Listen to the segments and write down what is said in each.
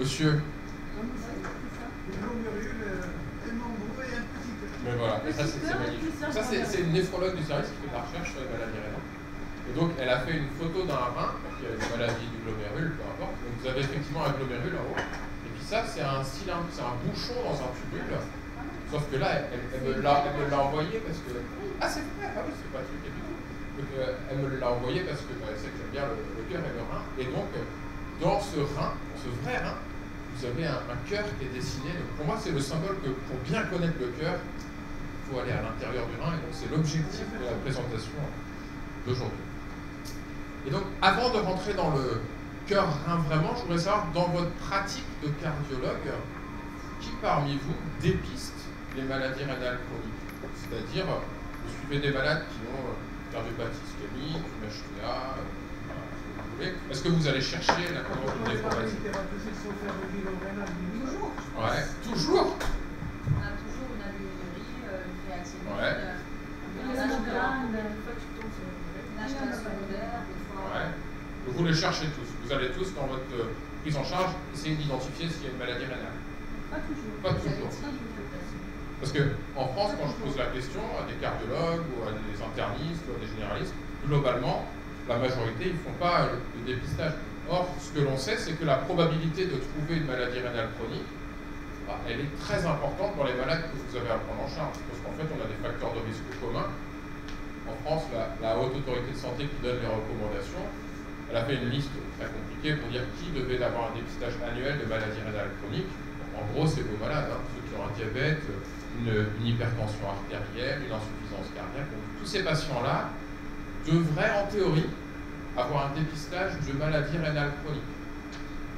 Monsieur. Mais voilà, et ça c'est magnifique. Ça c'est une néphrologue du service qui fait de la recherche sur les maladies rénales. Et donc elle a fait une photo d'un rein, qui a une maladie du glomérule, peu importe. Donc vous avez effectivement un glomérule en haut. Et puis ça c'est un cylindre, c'est un bouchon dans un tubule. Sauf que là, elle me l'a envoyé parce que... Ah c'est vrai, ah oui, c'est pas truqué du tout. Donc elle me l'a envoyé parce que elle sait que j'aime bien le cœur et le rein. Et donc dans ce rein, dans ce vrai rein, vous avez un cœur qui est dessiné. Donc pour moi c'est le symbole que pour bien connaître le cœur, il faut aller à l'intérieur du rein. Et donc c'est l'objectif de la présentation d'aujourd'hui. Et donc avant de rentrer dans le cœur-rein vraiment, je voudrais savoir, dans votre pratique de cardiologue, qui parmi vous dépiste les maladies rénales chroniques? C'est-à-dire, vous suivez des malades qui ont cardiopathie ischémique, une HTA, vous voulez. Est-ce que vous allez chercher la courbe de néphropathie? Toujours. Ouais, toujours. On a toujours une albuminurie, une créatinine, une agitation secondaire, des fois. Ouais. Donc vous les cherchez tous. Vous allez tous, dans votre prise en charge, essayer d'identifier s'il y a une maladie rénale. Pas toujours. Pas toujours. Parce qu'en France, quand je pose la question à des cardiologues ou à des internistes ou à des généralistes, globalement, la majorité, ils ne font pas le dépistage. Or, ce que l'on sait, c'est que la probabilité de trouver une maladie rénale chronique, elle est très importante dans les malades que vous avez à prendre en charge. Parce qu'en fait, on a des facteurs de risque communs. En France, la Haute Autorité de Santé qui donne les recommandations, elle a fait une liste très compliquée pour dire qui devait avoir un dépistage annuel de maladies rénales chroniques. En gros, c'est vos malades, hein, ceux qui ont un diabète, une hypertension artérielle, une insuffisance cardiaque. Donc, tous ces patients-là devraient, en théorie, avoir un dépistage de maladie rénale chronique.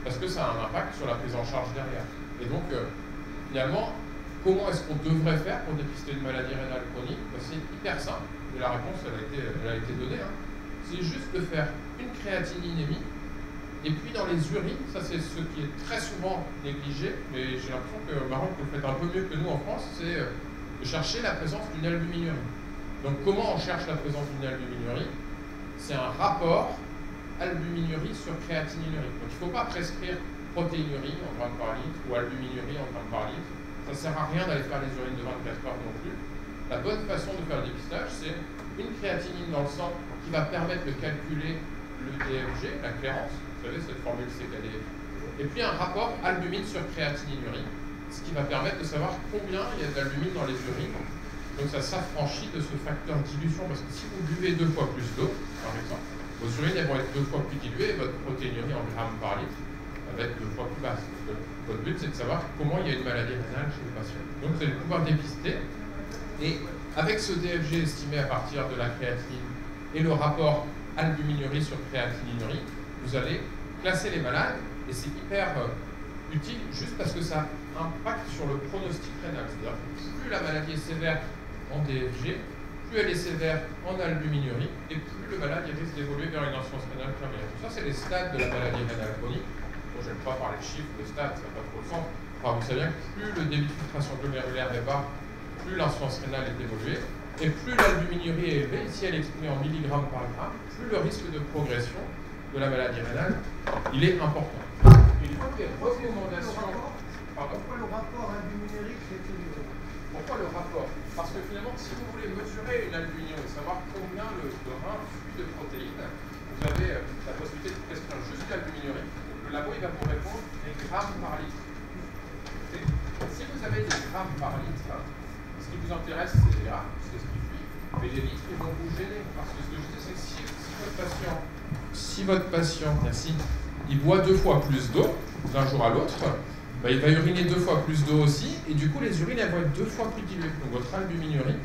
Parce que ça a un impact sur la prise en charge derrière. Et donc, finalement, comment est-ce qu'on devrait faire pour dépister une maladie rénale chronique? C'est hyper simple, et la réponse, elle a été donnée. Hein. C'est juste de faire une créatininémie. Et puis dans les urines, ça c'est ce qui est très souvent négligé, mais j'ai l'impression que au Maroc, vous le faites un peu mieux que nous en France, c'est de chercher la présence d'une albuminurie. Donc comment on cherche la présence d'une albuminurie? C'est un rapport albuminurie sur créatininurie. Donc il ne faut pas prescrire protéinurie en grammes par litre ou albuminurie en grammes par litre. Ça ne sert à rien d'aller faire les urines de 24 heures non plus. La bonne façon de faire le dépistage, c'est une créatinine dans le sang qui va permettre de calculer le DFG, la clairance. Vous savez, cette formule CKD. Et puis un rapport albumine sur créatininurie, ce qui va permettre de savoir combien il y a d'albumine dans les urines. Donc ça s'affranchit de ce facteur dilution, parce que si vous buvez 2 fois plus d'eau, par exemple, vos urines elles vont être 2 fois plus diluées et votre protéinurie en grammes par litre va être 2 fois plus basse. Donc, votre but c'est de savoir comment il y a une maladie rénale chez le patient. Donc vous allez pouvoir dépister, et avec ce DFG estimé à partir de la créatinine et le rapport albuminurie sur créatininurie, vous allez classer les malades, et c'est hyper utile juste parce que ça impacte sur le pronostic rénal. C'est-à-dire que plus la maladie est sévère en DFG, plus elle est sévère en albuminurie, et plus le malade risque d'évoluer vers une insuffisance rénale primaire. Ça, c'est les stades de la maladie rénale chronique. Bon, je n'aime pas parler de chiffres, de stades, ça n'a pas trop de sens. Enfin, vous savez que plus le débit de filtration glomérulaire est bas, plus l'insuffisance rénale est évoluée, et plus l'albuminurie est élevée, ici elle est exprimée en milligrammes par gramme, plus le risque de progression de la maladie rénale, il est important. Il faut des recommandations. Pardon? Pourquoi le rapport albuminérique c'est une... Pourquoi le rapport? Parce que finalement, si vous voulez mesurer une albuminurie, savoir combien le rein fuit de protéines, vous avez la possibilité de prescrire juste l'albuminurie. Le labo il va vous répondre des grammes par litre. Et si vous avez des grammes par litre, ce qui vous intéresse, c'est les grammes, c'est ce qui fuit, mais les litres, ils vont vous gêner. Parce que ce que je dis, c'est que si votre patient, merci, il boit 2 fois plus d'eau d'un jour à l'autre, bah, il va uriner 2 fois plus d'eau aussi, et du coup les urines elles vont être 2 fois plus diluées. Donc votre albuminurie,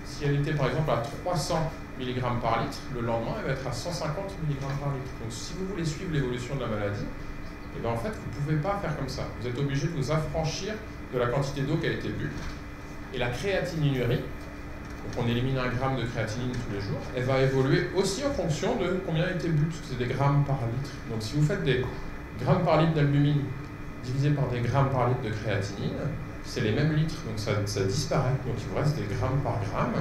si elle était par exemple à 300 mg par litre, le lendemain elle va être à 150 mg par litre. Donc si vous voulez suivre l'évolution de la maladie, et ben en fait vous ne pouvez pas faire comme ça. Vous êtes obligé de vous affranchir de la quantité d'eau qui a été bue. Et la créatininurie, donc on élimine 1 gramme de créatinine tous les jours, elle va évoluer aussi en fonction de combien a été bu, parce que c'est des grammes par litre. Donc si vous faites des grammes par litre d'albumine divisé par des grammes par litre de créatinine, c'est les mêmes litres, donc ça disparaît. Donc il vous reste des grammes par gramme.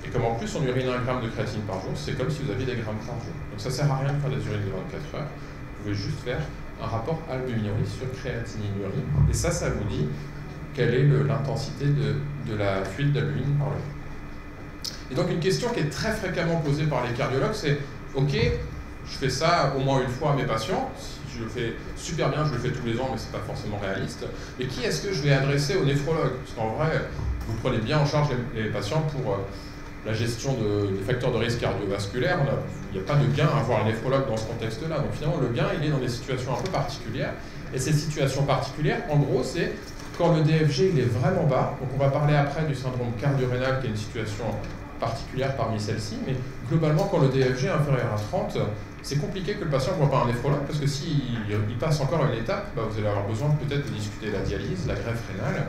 Et comme en plus on urine 1 gramme de créatinine par jour, c'est comme si vous aviez des grammes par jour. Donc ça ne sert à rien de faire des urines de 24 heures. Vous pouvez juste faire un rapport albuminurie sur créatininurie. Et ça vous dit quelle est l'intensité de la fuite d'albumine par l'œil. Et donc une question qui est très fréquemment posée par les cardiologues, c'est « Ok, je fais ça au moins une fois à mes patients, si je le fais super bien, je le fais tous les ans, mais ce n'est pas forcément réaliste. Mais qui est-ce que je vais adresser au néphrologue? Parce qu'en vrai, vous prenez bien en charge les patients pour la gestion des facteurs de risque cardiovasculaire. Il n'y a pas de gain à voir un néphrologue dans ce contexte-là. Donc finalement, le gain, il est dans des situations un peu particulières. Et ces situations particulières, en gros, c'est quand le DFG il est vraiment bas. Donc on va parler après du syndrome cardio-rénal, qui est une situation particulière parmi celles-ci, mais globalement, quand le DFG est inférieur à 30, c'est compliqué que le patient ne voit pas un néphrologue, parce que s'il passe encore une étape, vous allez avoir besoin peut-être de discuter la dialyse, la greffe rénale.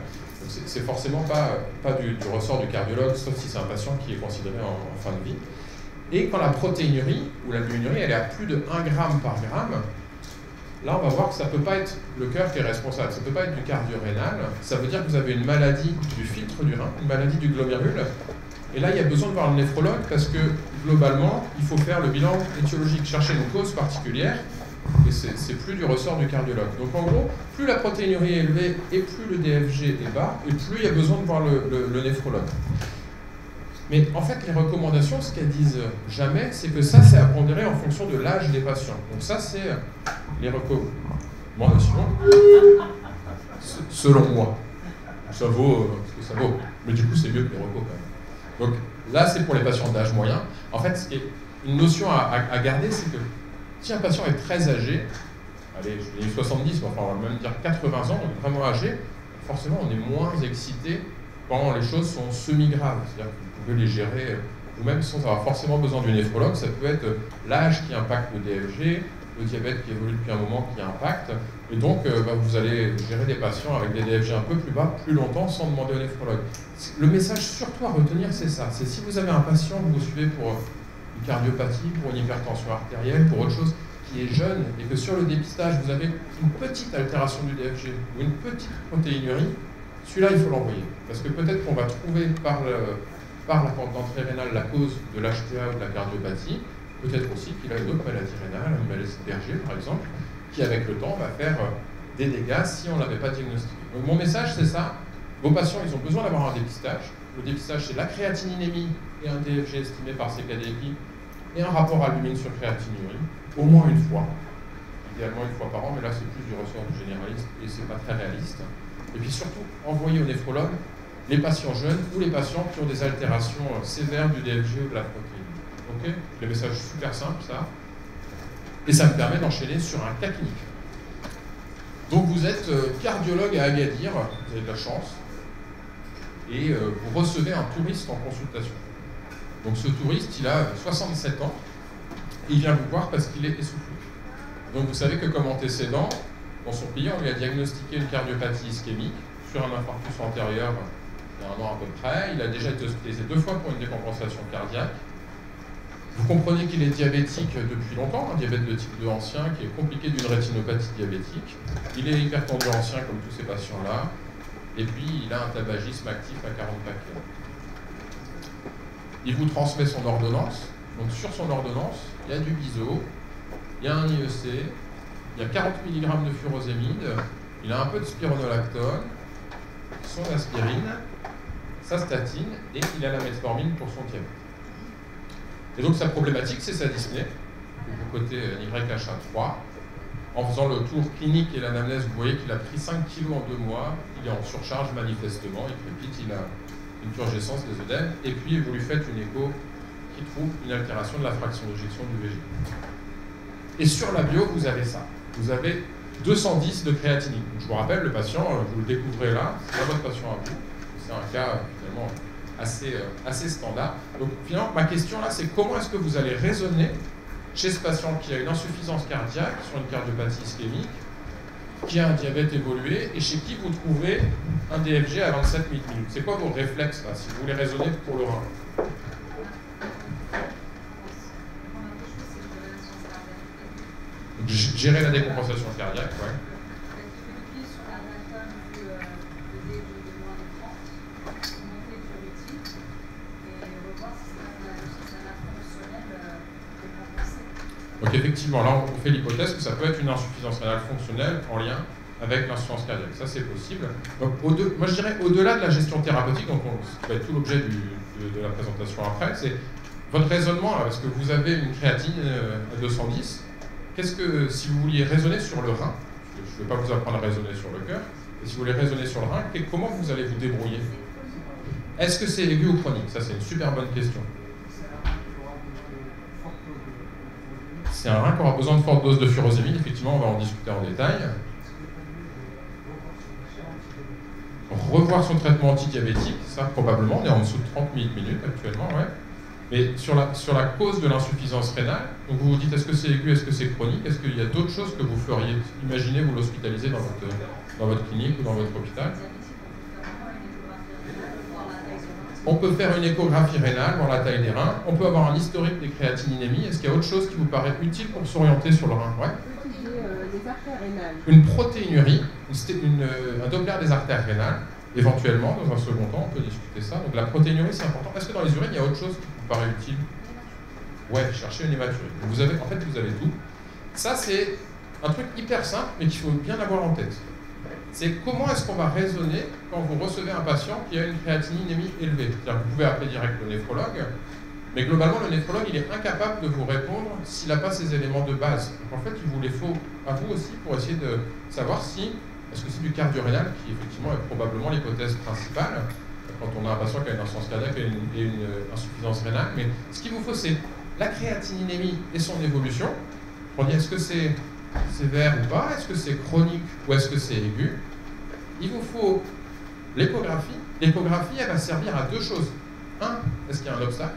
C'est forcément pas du ressort du cardiologue, sauf si c'est un patient qui est considéré en fin de vie. Et quand la protéinurie, ou l'albuminurie, elle est à plus de 1 gramme par gramme, là, on va voir que ça ne peut pas être le cœur qui est responsable, ça ne peut pas être du cardio-rénal, ça veut dire que vous avez une maladie du filtre du rein, une maladie du glomérule. Et là, il y a besoin de voir le néphrologue parce que, globalement, il faut faire le bilan étiologique, chercher une cause particulière, et c'est plus du ressort du cardiologue. Donc en gros, plus la protéinurie est élevée et plus le DFG est bas, et plus il y a besoin de voir le néphrologue. Mais en fait, les recommandations, ce qu'elles disent jamais, c'est que ça, c'est à pondérer en fonction de l'âge des patients. Donc ça, c'est les recommandations, selon moi. Ça vaut ce que ça vaut, mais du coup, c'est mieux que les recos quand même. Donc là, c'est pour les patients d'âge moyen. En fait, une notion à garder, c'est que si un patient est très âgé, allez, je dis 70, mais enfin, on va même dire 80 ans, donc vraiment âgé, forcément, on est moins excité quand les choses sont semi-graves. C'est-à-dire que vous pouvez les gérer vous-même sans avoir forcément besoin du néphrologue. Ça peut être l'âge qui impacte le DFG, le diabète qui évolue depuis un moment qui impacte, et donc vous allez gérer des patients avec des DFG un peu plus bas, plus longtemps, sans demander au néphrologue. Le message surtout à retenir, c'est ça. C'est si vous avez un patient que vous suivez pour une cardiopathie, pour une hypertension artérielle, pour autre chose, qui est jeune, et que sur le dépistage, vous avez une petite altération du DFG ou une petite protéinurie, celui-là, il faut l'envoyer. Parce que peut-être qu'on va trouver par la porte d'entrée rénale la cause de l'HTA ou de la cardiopathie, peut-être aussi qu'il a une autre maladie rénale, une maladie de Berger par exemple, qui avec le temps va faire des dégâts si on ne l'avait pas diagnostiqué. Donc mon message c'est ça, vos patients ils ont besoin d'avoir un dépistage. Le dépistage c'est la créatininémie et un DFG estimé par CKD-EPI et un rapport albumine sur créatinurie, au moins une fois. Idéalement une fois par an, mais là c'est plus du ressort du généraliste et c'est pas très réaliste. Et puis surtout, envoyer au néphrologue les patients jeunes ou les patients qui ont des altérations sévères du DFG ou de la protéine. Ok, le message super simple, ça. Et ça me permet d'enchaîner sur un cas clinique. Donc vous êtes cardiologue à Agadir, vous avez de la chance, et vous recevez un touriste en consultation. Donc ce touriste, il a 67 ans, et il vient vous voir parce qu'il est essoufflé. Donc vous savez que comme antécédent, dans son pays, on lui a diagnostiqué une cardiopathie ischémique sur un infarctus antérieur il y a 1 an à peu près. Il a déjà été hospitalisé 2 fois pour une décompensation cardiaque. Vous comprenez qu'il est diabétique depuis longtemps, un diabète de type 2 ancien qui est compliqué d'une rétinopathie diabétique. Il est hypertendu ancien comme tous ces patients-là. Et puis il a un tabagisme actif à 40 paquets. Il vous transmet son ordonnance. Donc sur son ordonnance, il y a du biso, il y a un IEC, il y a 40 mg de furosémide, il a un peu de spironolactone, son aspirine, sa statine et il a la metformine pour son diabète. Et donc sa problématique, c'est sa dyspnée, au côté YHA3. En faisant le tour clinique et l'anamnèse, vous voyez qu'il a pris 5 kg en 2 mois, il est en surcharge manifestement, il crépite, il a une turgescence des œdèmes, et puis vous lui faites une écho qui trouve une altération de la fraction d'éjection du VG. Et sur la bio, vous avez ça. Vous avez 210 de créatinine. Je vous rappelle, le patient, vous le découvrez là, c'est pas votre patient à vous. C'est un cas finalement assez standard. Donc finalement, ma question là, c'est comment est-ce que vous allez raisonner chez ce patient qui a une insuffisance cardiaque sur une cardiopathie ischémique, qui a un diabète évolué et chez qui vous trouvez un DFG à 27 minutes. C'est quoi vos réflexes là, si vous voulez raisonner pour le rein? Gérer la décompensation cardiaque, ouais. Donc effectivement, là, on fait l'hypothèse que ça peut être une insuffisance rénale fonctionnelle en lien avec l'insuffisance cardiaque. Ça, c'est possible. Donc, moi, je dirais, au-delà de la gestion thérapeutique, donc ce qui va être tout l'objet de la présentation après, c'est votre raisonnement, là, parce que vous avez une créatine à 210. Qu'est-ce que, si vous vouliez raisonner sur le rein, je ne vais pas vous apprendre à raisonner sur le cœur, et si vous voulez raisonner sur le rein, comment vous allez vous débrouiller? Est-ce que c'est aigu ou chronique? Ça, c'est une super bonne question. C'est un rein qui aura besoin de forte dose de furosémine, effectivement, on va en discuter en détail. Revoir son traitement antidiabétique, ça probablement, on est en dessous de 30 minutes actuellement, ouais. Mais sur la cause de l'insuffisance rénale, donc vous vous dites est-ce que c'est aigu, est-ce que c'est chronique, est-ce qu'il y a d'autres choses que vous feriez? Imaginez vous l'hospitaliser dans votre clinique ou dans votre hôpital. On peut faire une échographie rénale, voir la taille des reins. On peut avoir un historique des créatininémies. Est-ce qu'il y a autre chose qui vous paraît utile pour s'orienter sur le rein? Ouais. Les artères rénales. Une protéinurie, un Doppler des artères rénales, éventuellement, dans un second temps, on peut discuter ça. Donc la protéinurie, c'est important. Est-ce que dans les urines, il y a autre chose qui vous paraît utile? Ouais, chercher une hématurie. Vous avez tout. Ça, c'est un truc hyper simple, mais qu'il faut bien avoir en tête. C'est comment est-ce qu'on va raisonner quand vous recevez un patient qui a une créatininémie élevée. C'est-à-dire que vous pouvez appeler direct le néphrologue, mais globalement, le néphrologue, il est incapable de vous répondre s'il n'a pas ces éléments de base. Donc en fait, il vous les faut à vous aussi pour essayer de savoir si, est-ce que c'est du cardio-rénal, qui effectivement est probablement l'hypothèse principale, quand on a un patient qui a une insuffisance cardiaque et une insuffisance rénale. Mais ce qu'il vous faut, c'est la créatininémie et son évolution. On dit, est-ce que c'est sévère ou pas? Est-ce que c'est chronique ou est-ce que c'est aigu? Il vous faut l'échographie. L'échographie, elle va servir à deux choses. Un, est-ce qu'il y a un obstacle?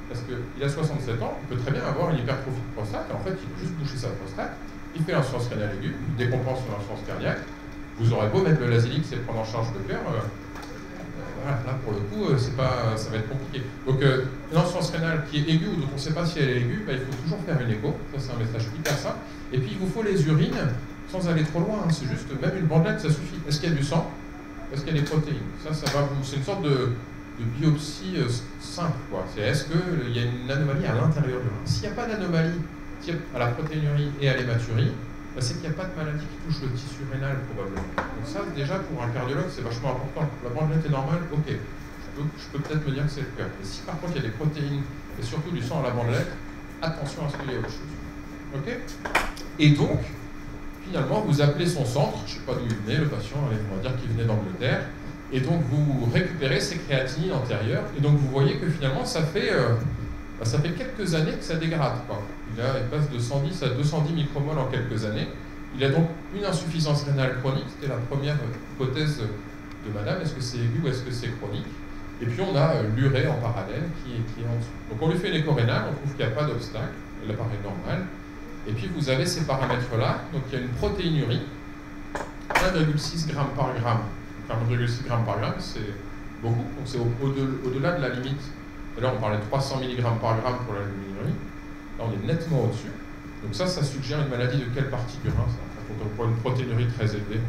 Parce qu'il a 67 ans, il peut très bien avoir une hypertrophie de prostate, et en fait, il peut juste boucher sa prostate, il fait l'insuffisance rénale aiguë, il décompense sur l'insuffisance cardiaque, vous aurez beau mettre le Lasélix et prendre en charge le cœur, voilà, là pour le coup, ça va être compliqué. Donc, une insuffisance rénale qui est aiguë ou dont on ne sait pas si elle est aiguë, il faut toujours faire une écho, ça c'est un message hyper simple. Et puis il vous faut les urines, sans aller trop loin, hein. C'est juste, même une bandelette, ça suffit. Est-ce qu'il y a du sang? Est-ce qu'il y a des protéines? Ça va vous, c'est une sorte de biopsie simple, quoi. C'est est-ce qu'il y a une anomalie à l'intérieur du rein? S'il n'y a pas d'anomalie à la protéinurie et à l'hématurie, c'est qu'il n'y a pas de maladie qui touche le tissu rénal, probablement. Donc ça, déjà, pour un cardiologue, c'est vachement important. La bandelette est normale, ok. Je peux peut-être me dire que c'est le cœur. Mais si par contre, il y a des protéines, et surtout du sang à la bandelette, attention à ce qu'il y a autre chose. Ok? Et donc, finalement, vous appelez son centre, je ne sais pas d'où il venait, le patient, on va dire qu'il venait d'Angleterre, et donc vous récupérez ces créatinines antérieures, et donc vous voyez que finalement ça fait quelques années que ça dégrade, quoi. Il passe de 110 à 210 micromoles en quelques années. Il a donc une insuffisance rénale chronique, c'était la première hypothèse de madame, est-ce que c'est aigu ou est-ce que c'est chronique? Et puis on a l'urée en parallèle qui est en dessous. Donc on lui fait une écho rénale, on trouve qu'il n'y a pas d'obstacle, elle apparaît normale. Et puis vous avez ces paramètres-là, donc il y a une protéinurie, 1,6 g par gramme. 1,6 g par gramme, c'est beaucoup, donc c'est au-delà de la limite. Et là on parlait de 300 mg par gramme pour l'albuminurie, là on est nettement au-dessus. Donc ça suggère une maladie de quelle partie du rein, ça? Quand on voit une protéinurie très élevée.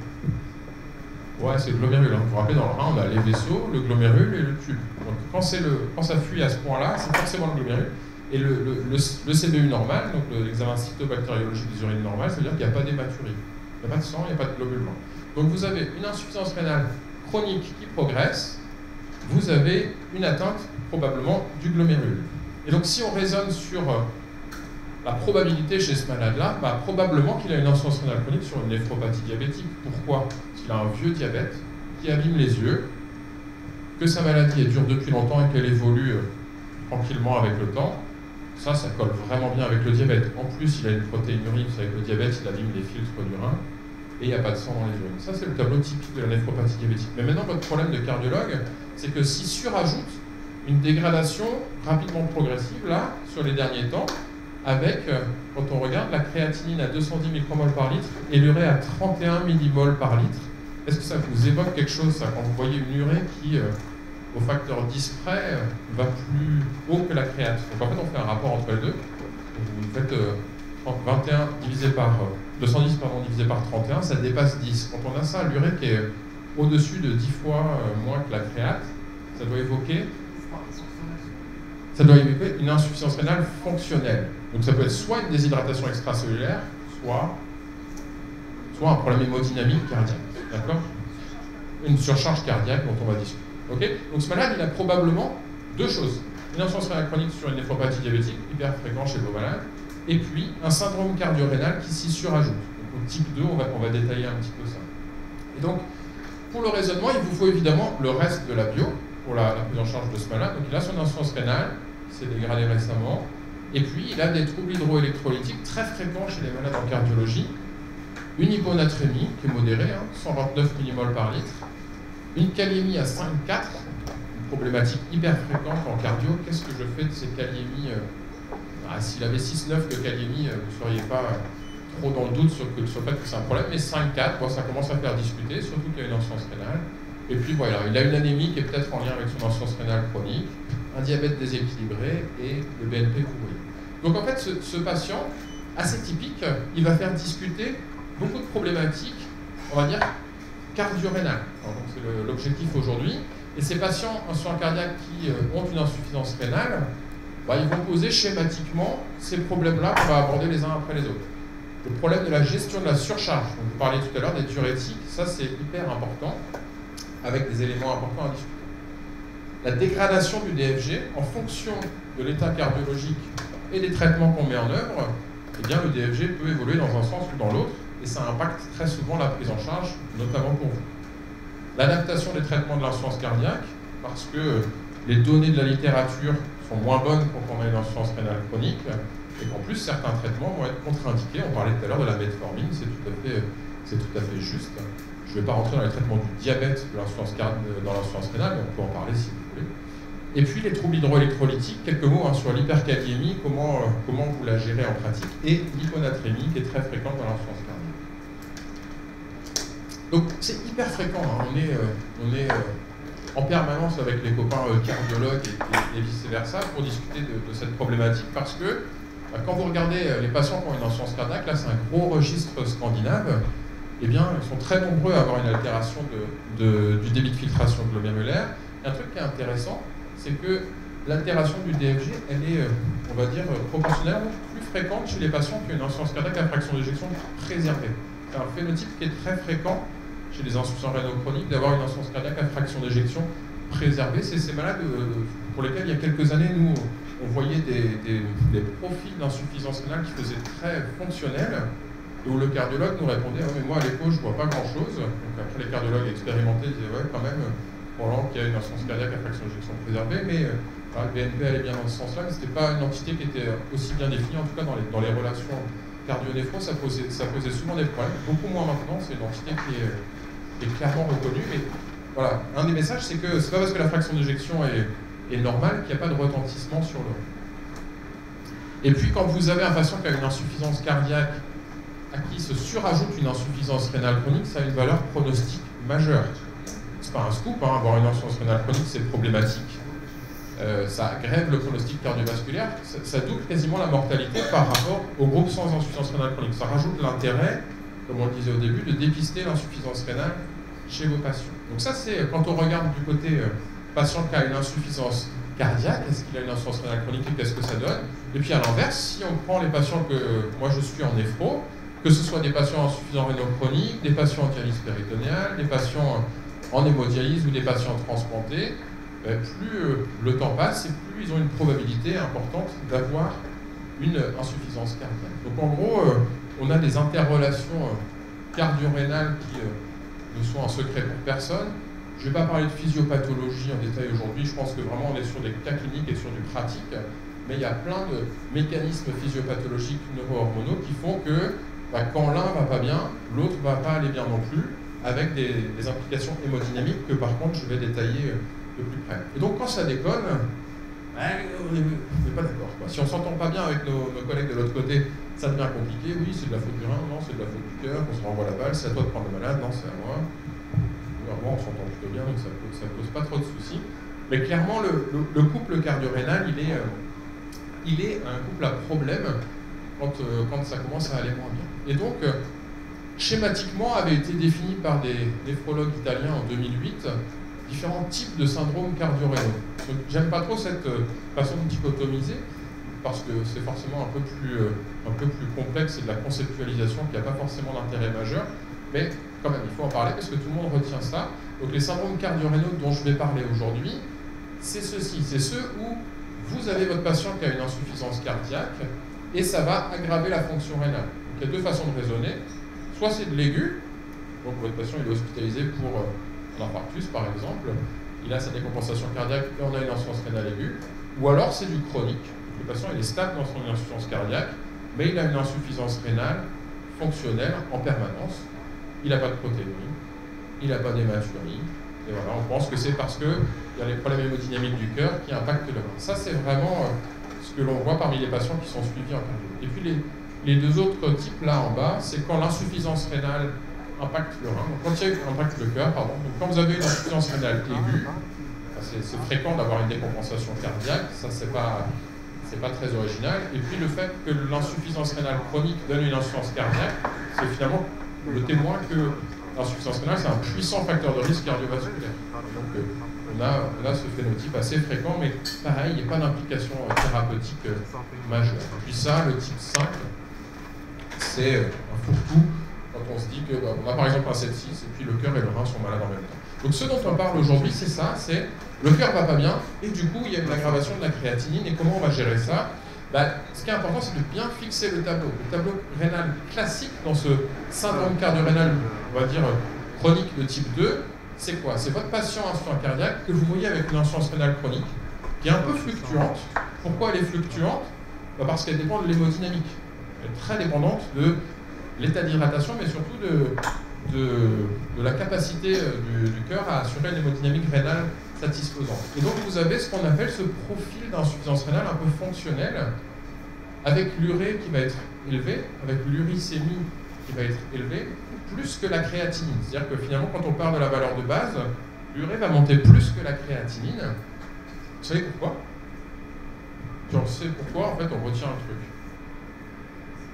Ouais, c'est le glomérule. Hein. Vous vous rappelez, dans le rein, on a les vaisseaux, le glomérule et le tube. Donc quand ça fuit à ce point-là, c'est forcément le glomérule. Et le CBU normal, donc l'examen cytobactériologique des urines normales, ça veut dire qu'il n'y a pas d'hématurie. Il n'y a pas de sang, il n'y a pas de globules blancs. Donc vous avez une insuffisance rénale chronique qui progresse, vous avez une atteinte probablement du glomérule. Et donc si on raisonne sur la probabilité chez ce malade-là, probablement qu'il a une insuffisance rénale chronique sur une néphropathie diabétique. Pourquoi? Parce qu'il a un vieux diabète qui abîme les yeux, que sa maladie dure depuis longtemps et qu'elle évolue tranquillement avec le temps. Ça colle vraiment bien avec le diabète. En plus, il a une protéinurie, vous savez que le diabète, il abîme les filtres du rein, et il n'y a pas de sang dans les urines. Ça, c'est le tableau typique de la néphropathie diabétique. Mais maintenant, votre problème de cardiologue, c'est que s'il surajoute une dégradation rapidement progressive, là, sur les derniers temps, avec, quand on regarde, la créatinine à 210 micromoles par litre et l'urée à 31 millimoles par litre, est-ce que ça vous évoque quelque chose, ça, quand vous voyez une urée qui, au facteur 10 près, va plus haut que la créate? Donc en fait, on fait un rapport entre les deux. Vous faites 21 divisé par 210 divisé par 31, ça dépasse 10. Quand on a ça, l'urée qui est au-dessus de 10 fois moins que la créate, ça doit évoquer. ça doit évoquer une insuffisance rénale fonctionnelle. Donc ça peut être soit une déshydratation extracellulaire, soit un problème hémodynamique cardiaque. D'accord? Une surcharge cardiaque dont on va discuter. Okay, donc ce malade, il a probablement deux choses. Une insuffisance rénale chronique sur une néphropathie diabétique, hyper fréquent chez vos malades, et puis un syndrome cardio-rénal qui s'y surajoute. Donc, au type 2, on va détailler un petit peu ça. Et donc, pour le raisonnement, il vous faut évidemment le reste de la bio pour la prise en charge de ce malade. Donc il a son insuffisance rénale, qui s'est dégradée récemment, et puis il a des troubles hydroélectrolytiques très fréquents chez les malades en cardiologie, une hyponatrémie qui est modérée, 129 mmol par litre, une kaliémie à 5,4, une problématique hyper fréquente en cardio. Qu'est-ce que je fais de ces kaliémies s'il avait 6,9 de kaliémie, vous ne seriez pas trop dans le doute sur le fait que c'est un problème, mais 5,4, ça commence à faire discuter, surtout qu'il y a une insuffisance rénale. Et puis voilà, il a une anémie qui est peut-être en lien avec son insuffisance rénale chronique, un diabète déséquilibré et le BNP courrier. Donc en fait, ce patient, assez typique, il va faire discuter beaucoup de problématiques, on va dire, cardio-rénales. Donc c'est l'objectif aujourd'hui. Et ces patients en soins cardiaques qui ont une insuffisance rénale, ils vont poser schématiquement ces problèmes-là qu'on va aborder les uns après les autres. Le problème de la gestion de la surcharge, dont vous parliez tout à l'heure des diurétiques, ça c'est hyper important, avec des éléments importants à discuter. La dégradation du DFG, en fonction de l'état cardiologique et des traitements qu'on met en œuvre, eh bien le DFG peut évoluer dans un sens ou dans l'autre, et ça impacte très souvent la prise en charge, notamment pour vous. L'adaptation des traitements de l'insuffisance cardiaque, parce que les données de la littérature sont moins bonnes quand on a une insuffisance rénale chronique, et qu'en plus certains traitements vont être contre-indiqués. On parlait tout à l'heure de la metformine, c'est tout à fait juste. Je ne vais pas rentrer dans les traitements du diabète dans l'insuffisance rénale, mais on peut en parler si vous voulez. Et puis les troubles hydroélectrolytiques, quelques mots sur l'hyperkaliémie, comment vous la gérez en pratique, et l'hyponatrémie qui est très fréquente dans l'insuffisance cardiaque. Donc c'est hyper fréquent, on est en permanence avec les copains cardiologues et vice-versa pour discuter de cette problématique, parce que quand vous regardez les patients qui ont une insuffisance cardiaque, là c'est un gros registre scandinave, eh bien ils sont très nombreux à avoir une altération du débit de filtration glomérulaire. Et un truc qui est intéressant, c'est que l'altération du DFG, elle est, on va dire, proportionnellement plus fréquente chez les patients qui ont une insuffisance cardiaque à fraction d'éjection préservée. C'est un phénotype qui est très fréquent chez les insuffisants rénaux chroniques d'avoir une insuffisance cardiaque à fraction d'éjection préservée. C'est ces malades pour lesquels il y a quelques années, nous, on voyait des profils d'insuffisance rénale qui faisaient très fonctionnels, et où le cardiologue nous répondait « mais moi à l'écho, je ne vois pas grand-chose ». Donc après, les cardiologues expérimentés disaient « ouais, quand même, pendant qu'il y a une insuffisance cardiaque à fraction d'éjection préservée, mais le BNP allait bien dans ce sens-là, mais ce n'était pas une entité qui était aussi bien définie, en tout cas dans les relations cardio-néphro, ça posait souvent des problèmes, beaucoup moins maintenant, c'est une entité qui est clairement reconnue, mais voilà, un des messages, c'est que c'est pas parce que la fraction d'éjection est normale qu'il n'y a pas de retentissement sur le. Et puis quand vous avez un patient qui a une insuffisance cardiaque à qui se surajoute une insuffisance rénale chronique, ça a une valeur pronostique majeure. C'est pas un scoop, avoir une insuffisance rénale chronique, c'est problématique. Ça aggrave le pronostic cardiovasculaire, ça double quasiment la mortalité par rapport au groupe sans insuffisance rénale chronique. Ça rajoute l'intérêt, comme on le disait au début, de dépister l'insuffisance rénale chez vos patients. Donc ça, c'est quand on regarde du côté patient qui a une insuffisance cardiaque, est-ce qu'il a une insuffisance rénale chronique et qu'est-ce que ça donne? Et puis à l'inverse, si on prend les patients que moi je suis en néphro, que ce soit des patients insuffisants rénaux chroniques, des patients en dialyse péritonéale, des patients en hémodialyse ou des patients transplantés, plus le temps passe et plus ils ont une probabilité importante d'avoir une insuffisance cardiaque. Donc en gros, on a des interrelations cardio-rénales qui ne sont un secret pour personne. Je ne vais pas parler de physiopathologie en détail aujourd'hui, je pense que vraiment on est sur des cas cliniques et sur du pratique, mais il y a plein de mécanismes physiopathologiques neuro-hormonaux qui font que quand l'un va pas bien, l'autre ne va pas aller bien non plus, avec des implications hémodynamiques que par contre je vais détailler de plus près. Et donc quand ça déconne, on n'est pas d'accord. Si on ne s'entend pas bien avec nos collègues de l'autre côté, ça devient compliqué. Oui, c'est de la faute du rein, non, c'est de la faute du cœur, on se renvoie la balle, c'est à toi de prendre le malade, non, c'est à moi. Normalement, on s'entend plutôt bien, donc ça pose pas trop de soucis. Mais clairement, le couple cardio-rénal, il est un couple à problème quand ça commence à aller moins bien. Et donc, schématiquement, avait été défini par des néphrologues italiens en 2008 différents types de syndromes cardio-rénaux. Donc j'aime pas trop cette façon de dichotomiser, parce que c'est forcément un peu plus complexe et de la conceptualisation qui n'a pas forcément d'intérêt majeur, mais quand même, il faut en parler parce que tout le monde retient ça. Donc les syndromes cardio-rénaux dont je vais parler aujourd'hui, c'est ceux-ci, c'est ceux où vous avez votre patient qui a une insuffisance cardiaque et ça va aggraver la fonction rénale. Donc il y a deux façons de raisonner, soit c'est de l'aigu, donc votre patient il est hospitalisé pour un infarctus par exemple, il a sa décompensation cardiaque et on a une insuffisance rénale aiguë, ou alors c'est du chronique. Le patient il est stable dans son insuffisance cardiaque, mais il a une insuffisance rénale fonctionnelle en permanence. Il n'a pas de protéinurie, il n'a pas d'hématurie, et voilà, on pense que c'est parce qu'il y a les problèmes hémodynamiques du cœur qui impactent le rein. Ça c'est vraiment ce que l'on voit parmi les patients qui sont suivis en cardio. Et puis les deux autres types là en bas, c'est quand l'insuffisance rénale impacte le rein, donc quand il impacte le cœur, pardon. Donc quand vous avez une insuffisance rénale aiguë, c'est fréquent d'avoir une décompensation cardiaque, ça c'est pas très original. Et puis le fait que l'insuffisance rénale chronique donne une insuffisance cardiaque, c'est finalement le témoin que l'insuffisance rénale c'est un puissant facteur de risque cardiovasculaire. Donc on a ce phénotype assez fréquent, mais pareil, il n'y a pas d'implication thérapeutique majeure. Et puis ça, le type 5, c'est un fourre-tout quand on se dit qu'on a par exemple un sepsis et puis le cœur et le rein sont malades en même temps. Donc ce dont on parle aujourd'hui, c'est ça, c'est le cœur va pas bien et du coup il y a une aggravation de la créatinine et comment on va gérer ça? Ce qui est important, c'est de bien fixer le tableau. Le tableau rénal classique dans ce syndrome cardio-rénal, on va dire chronique de type 2, c'est quoi? C'est votre patient insuffisant cardiaque que vous voyez avec une insuffisance rénale chronique qui est un peu fluctuante. Pourquoi elle est fluctuante? Parce qu'elle dépend de l'hémodynamique. Elle est très dépendante de l'état d'hydratation, mais surtout de la capacité du cœur à assurer une hémodynamique rénale satisfaisante. Et donc vous avez ce qu'on appelle ce profil d'insuffisance rénale un peu fonctionnel, avec l'urée qui va être élevée, avec l'uricémie qui va être élevée, plus que la créatinine. C'est-à-dire que finalement, quand on parle de la valeur de base, l'urée va monter plus que la créatinine. Vous savez pourquoi? On sait pourquoi, en fait, on retient un truc.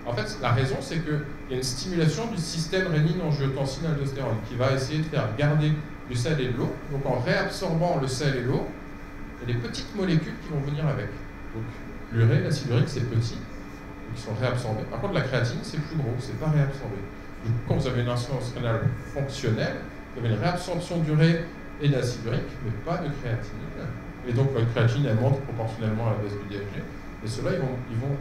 En fait, la raison, c'est qu'il y a une stimulation du système rénine-angiotensine-aldostérone qui va essayer de faire garder du sel et de l'eau. Donc en réabsorbant le sel et l'eau, il y a des petites molécules qui vont venir avec. Donc l'urée, l'acide urique, c'est petit, donc ils sont réabsorbés. Par contre, la créatine, c'est plus gros, c'est pas réabsorbé. Donc quand vous avez une insuffisance rénale fonctionnelle, vous avez une réabsorption d'urée et d'acide urique, mais pas de créatinine. Et donc votre créatinine, elle monte proportionnellement à la baisse du DHG. Et ceux-là, ils vont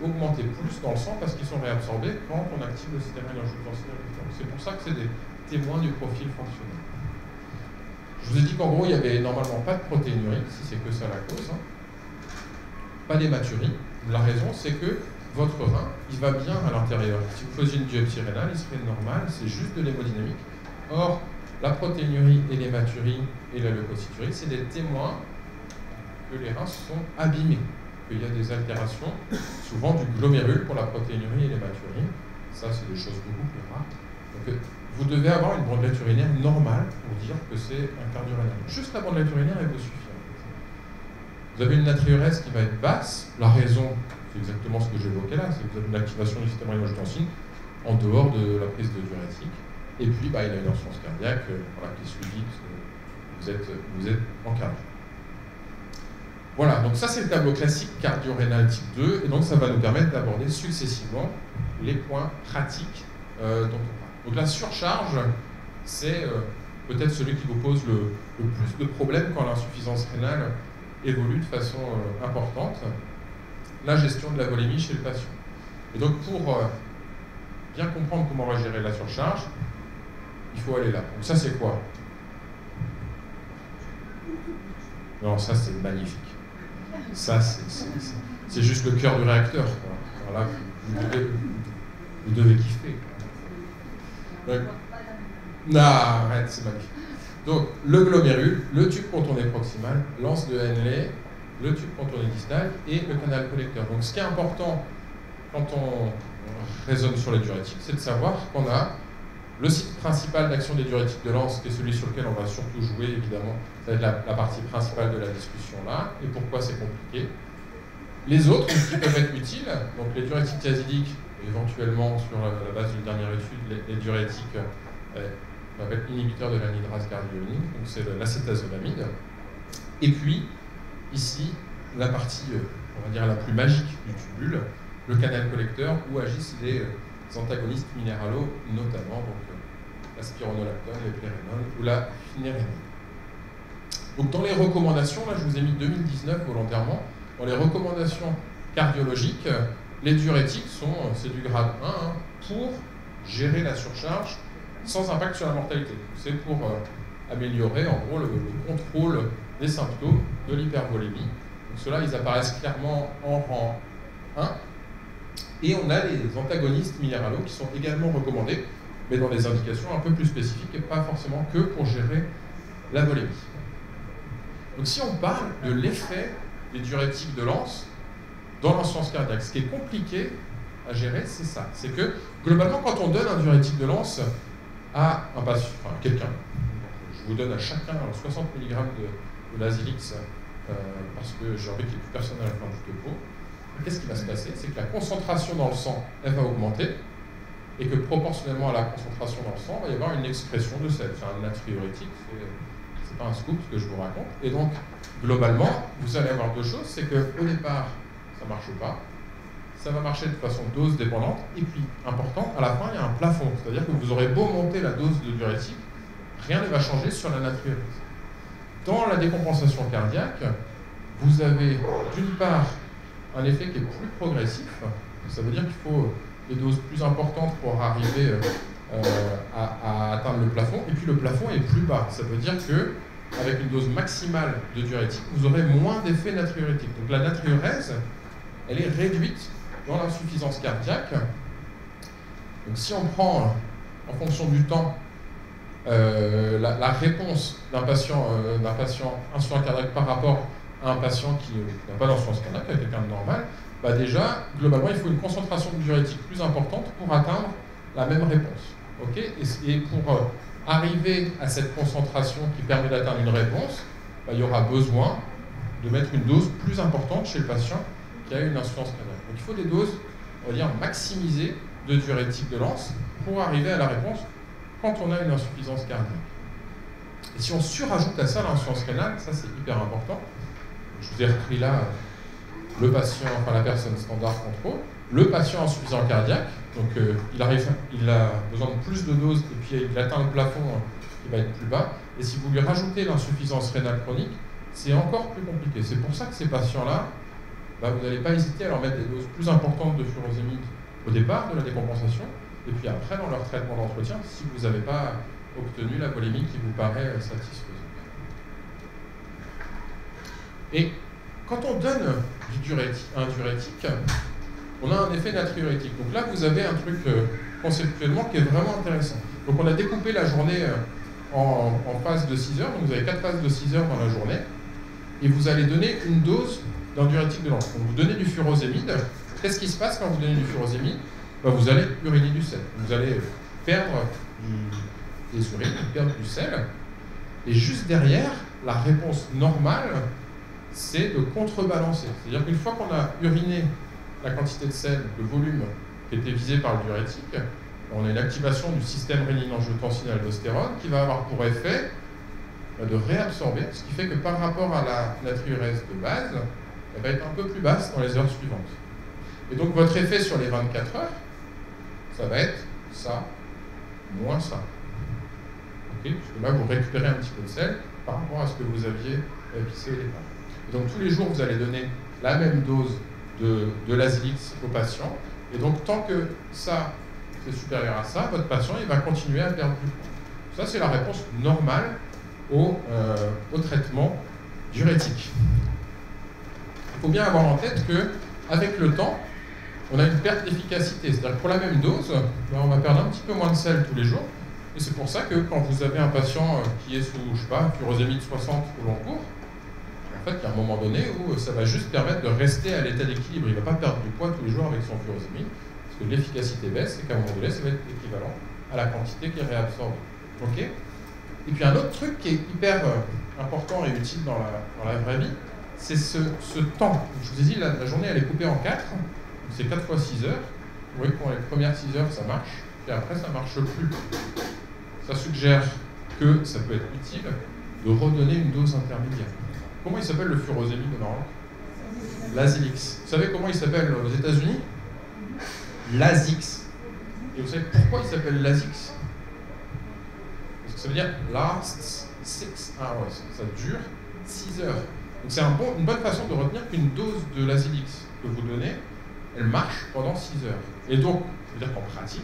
augmenter plus dans le sang parce qu'ils sont réabsorbés quand on active le système rénine-angiotensine-aldostérone. C'est pour ça que c'est des témoins du profil fonctionnel. Je vous ai dit qu'en gros, il n'y avait normalement pas de protéinurie, si c'est que ça la cause. Pas d'hématurie. La raison, c'est que votre rein, il va bien à l'intérieur. Si vous faisiez une biopsie rénale, il serait normal, c'est juste de l'hémodynamique. Or, la protéinurie et l'hématurie et la leucocyturie, c'est des témoins que les reins sont abîmés, qu'il y a des altérations, souvent du glomérule pour la protéinurie et l'hématurie. Ça, c'est des choses beaucoup plus rares. Donc, vous devez avoir une bandelette urinaire normale pour dire que c'est un cardio-rénal. Juste la bandelette urinaire, elle vous suffit. Vous avez une natriurèse qui va être basse. La raison, c'est exactement ce que j'évoquais là, c'est que vous avez une activation du système rénine-angiotensine en dehors de la prise de diurétique. Et puis, il a une insuffisance cardiaque qui est suivie parce que vous êtes en cardio. Voilà, donc ça c'est le tableau classique cardio-rénal type 2, et donc ça va nous permettre d'aborder successivement les points pratiques dont on parle. Donc la surcharge, c'est peut-être celui qui vous pose le plus de problèmes quand l'insuffisance rénale évolue de façon importante. La gestion de la volémie chez le patient. Et donc pour bien comprendre comment on va gérer la surcharge, il faut aller là. Donc ça c'est quoi? Non, ça c'est magnifique. Ça c'est juste le cœur du réacteur, quoi. Alors là, vous devez kiffer. Donc, non, arrête, c'est magnifique. Donc, le glomérule, le tube contourné proximal, l'anse de Henle, le tube contourné distal et le canal collecteur. Donc, ce qui est important quand on raisonne sur les diurétiques, c'est de savoir qu'on a le site principal d'action des diurétiques de l'anse, qui est celui sur lequel on va surtout jouer, évidemment. Ça va être la partie principale de la discussion là. Et pourquoi c'est compliqué? Les autres qui peuvent être utiles, donc les diurétiques thiazidiques, éventuellement sur la base d'une dernière étude, les diurétiques qu'on appelle inhibiteur de l'anhydrase cardiolinique, donc c'est l'acétazolamide. Et puis, ici, la partie, on va dire, la plus magique du tubule, le canal collecteur, où agissent les antagonistes minéralo, notamment donc, la spironolactone, les plérénol ou la finérénine. Donc dans les recommandations, là je vous ai mis 2019 volontairement, dans les recommandations cardiologiques, les diurétiques c'est du grade 1 hein, pour gérer la surcharge sans impact sur la mortalité. C'est pour améliorer en gros le contrôle des symptômes de l'hypervolémie. Donc ceux-là, ils apparaissent clairement en rang 1. Et on a les antagonistes minéralo qui sont également recommandés, mais dans des indications un peu plus spécifiques et pas forcément que pour gérer la volémie. Donc si on parle de l'effet des diurétiques de Lens dans l'insuffisance cardiaque, ce qui est compliqué à gérer, c'est ça. C'est que globalement, quand on donne un diurétique de Lens à un patient, enfin quelqu'un, je vous donne à chacun 60 mg de Lasix parce que j'ai envie qu'il n'y ait plus personne à la fin du topo, qu'est-ce qui va se passer? C'est que la concentration dans le sang, elle va augmenter, et que proportionnellement à la concentration dans le sang, il va y avoir une expression de sel. C'est un natriurétique, c'est pas un scoop ce que je vous raconte. Et donc, globalement, vous allez avoir deux choses, c'est qu'au départ, ça ne marche pas, ça va marcher de façon dose dépendante, et puis, important, à la fin, il y a un plafond. C'est-à-dire que vous aurez beau monter la dose de diurétique, rien ne va changer sur la natriurétique. Dans la décompensation cardiaque, vous avez d'une part un effet qui est plus progressif, ça veut dire qu'il faut des doses plus importantes pour arriver à atteindre le plafond, et puis le plafond est plus bas, ça veut dire que avec une dose maximale de diurétique, vous aurez moins d'effet natriurétique. Donc la natriurèse, elle est réduite dans l'insuffisance cardiaque. Donc si on prend en fonction du temps la réponse d'un patient insuffisant cardiaque par rapport à un patient qui n'a pas d'insuffisance cardiaque, avec quelqu'un de normal, bah déjà, globalement, il faut une concentration de diurétique plus importante pour atteindre la même réponse. Okay, et pour arriver à cette concentration qui permet d'atteindre une réponse, bah, il y aura besoin de mettre une dose plus importante chez le patient qui a une insuffisance cardiaque. Donc il faut des doses, on va dire, maximisées de diurétique de Lens pour arriver à la réponse quand on a une insuffisance cardiaque. Et si on surajoute à ça l'insuffisance rénale, ça c'est hyper important. Je vous ai repris là le patient, enfin la personne standard contrôle, le patient insuffisant cardiaque, donc il a besoin de plus de doses et puis il atteint le plafond qui va être plus bas. Et si vous lui rajoutez l'insuffisance rénale chronique, c'est encore plus compliqué. C'est pour ça que ces patients-là, bah, vous n'allez pas hésiter à leur mettre des doses plus importantes de furosémide au départ de la décompensation, et puis après dans leur traitement d'entretien, si vous n'avez pas obtenu la volémie qui vous paraît satisfaisante. Et quand on donne un diurétique, on a un effet natriurétique. Donc là, vous avez un truc conceptuellement qui est vraiment intéressant. Donc on a découpé la journée en phases de 6 heures. Donc vous avez 4 phases de 6 heures dans la journée. Et vous allez donner une dose d'un diurétique de Lens. Donc vous donnez du furosémide. Qu'est-ce qui se passe quand vous donnez du furosémide? Ben, vous allez uriner du sel. Vous allez perdre des urines, perdre du sel. Et juste derrière, la réponse normale, c'est de contrebalancer. C'est-à-dire qu'une fois qu'on a uriné la quantité de sel, le volume qui était visé par le diurétique, on a une activation du système rénine-angiotensin-aldostérone qui va avoir pour effet de réabsorber, ce qui fait que par rapport à la natriurèse de base, elle va être un peu plus basse dans les heures suivantes. Et donc votre effet sur les 24 heures, ça va être ça, moins ça. Okay, puisque là, vous récupérez un petit peu de sel par rapport à ce que vous aviez pissé au départ. Et donc tous les jours, vous allez donner la même dose de Lasix au patient. Et donc tant que ça, c'est supérieur à ça, votre patient il va continuer à perdre du poids. Ça, c'est la réponse normale au traitement diurétique. Il faut bien avoir en tête qu'avec le temps, on a une perte d'efficacité. C'est-à-dire que pour la même dose, on va perdre un petit peu moins de sel tous les jours. Et c'est pour ça que quand vous avez un patient qui est sous, je sais pas, furosémide 60 au long cours, en fait, il y a un moment donné où ça va juste permettre de rester à l'état d'équilibre. Il ne va pas perdre du poids tous les jours avec son furosémide, parce que l'efficacité baisse et qu'à un moment donné, ça va être équivalent à la quantité qui est réabsorbée. Okay, et puis un autre truc qui est hyper important et utile dans la vraie vie, c'est ce temps. Je vous ai dit, la journée, elle est coupée en 4, c'est 4 fois 6 heures. Vous voyez que pour les premières 6 heures, ça marche, et après, ça ne marche plus. ça suggère que ça peut être utile de redonner une dose intermédiaire. Comment il s'appelle le furosémide au Maroc? L'Azilix. Vous savez comment il s'appelle aux États-Unis? Lasix. Et vous savez pourquoi il s'appelle Lasix? Parce que ça veut dire lasts 6 hours. Ça dure 6 heures. Donc c'est une bonne façon de retenir qu'une dose de Lasix que vous donnez, elle marche pendant 6 heures. Et donc, ça veut dire qu'en pratique...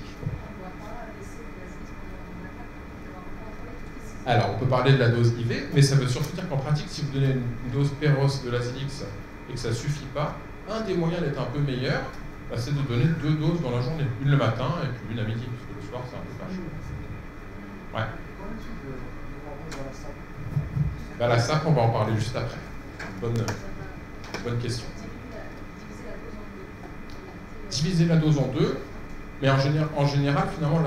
Alors, on peut parler de la dose IV, mais ça veut surtout dire qu'en pratique, si vous donnez une dose péros de Lasix et que ça ne suffit pas, un des moyens d'être un peu meilleur, bah, c'est de donner 2 doses dans la journée. Une le matin et puis une à midi, parce que le soir, c'est un peu vache. Ouais. Bah, la SAP, on va en parler juste après. Bonne question. Diviser la dose en deux, mais en général, finalement,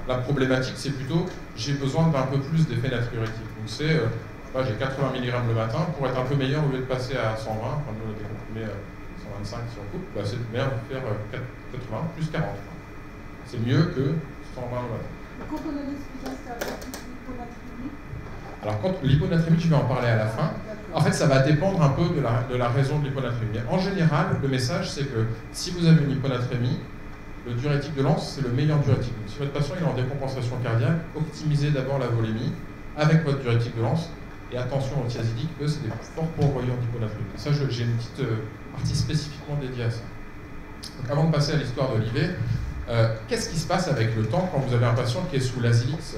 la problématique, c'est plutôt j'ai besoin d'un peu plus d'effet natriurétique. Donc c'est, j'ai 80 mg le matin, pour être un peu meilleur, au lieu de passer à 120, enfin nous on était comprimés 125 si on coupe, bah, c'est meilleur de faire 80 plus 40. C'est mieux que 120 le matin. Quand on a l'insuffisance cardiaque, l'hyponatrémie? Alors, quand l'hyponatrémie, je vais en parler à la fin. En fait, ça va dépendre un peu de la raison de l'hyponatrémie. En général, le message, c'est que si vous avez une hyponatrémie, le diurétique de Lens, c'est le meilleur diurétique. Donc, si votre patient est en décompensation cardiaque, optimisez d'abord la volémie avec votre diurétique de Lens. Et attention aux thiazidiques, eux, c'est des forts pourvoyeurs d'hyponatrémie. Ça, j'ai une petite partie spécifiquement dédiée à ça. Donc, avant de passer à l'histoire de l'IV, qu'est-ce qui se passe avec le temps quand vous avez un patient qui est sous l'Azilix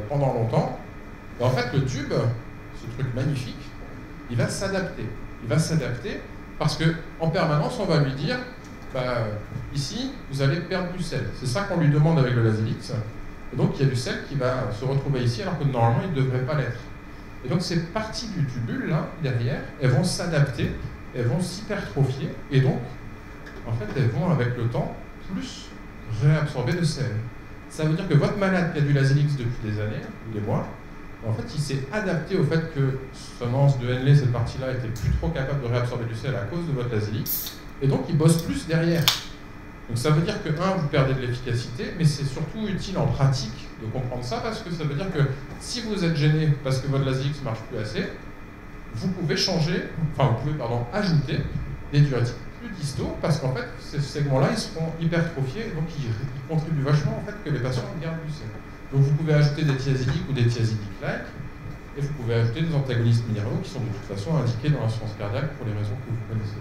pendant longtemps? En fait, le tube, ce truc magnifique, il va s'adapter. Il va s'adapter parce qu'en permanence, on va lui dire ici, vous allez perdre du sel. C'est ça qu'on lui demande avec le Lasix. Et donc, il y a du sel qui va se retrouver ici, alors que normalement, il ne devrait pas l'être. Et donc, ces parties du tubule, là, derrière, elles vont s'adapter, elles vont s'hypertrophier, et donc, en fait, elles vont, avec le temps, plus réabsorber de sel. Ça veut dire que votre malade qui a du Lasix depuis des années, ou des mois, en fait, il s'est adapté au fait que son anse de Henle, cette partie-là, était plus trop capable de réabsorber du sel à cause de votre Lasix, et donc il bosse plus derrière. Donc ça veut dire que, vous perdez de l'efficacité, mais c'est surtout utile en pratique de comprendre ça, parce que ça veut dire que si vous êtes gêné parce que votre Lasix ne marche plus assez, vous pouvez ajouter des diurétiques plus distaux, parce qu'en fait, ces segments-là, ils seront hypertrophiés, et donc ils contribuent vachement en fait que les patients gardent du sel. Donc vous pouvez ajouter des thiazidiques ou des thiazidiques-like, et vous pouvez ajouter des antagonistes minéraux qui sont de toute façon indiqués dans l'insuffisance cardiaque pour les raisons que vous connaissez.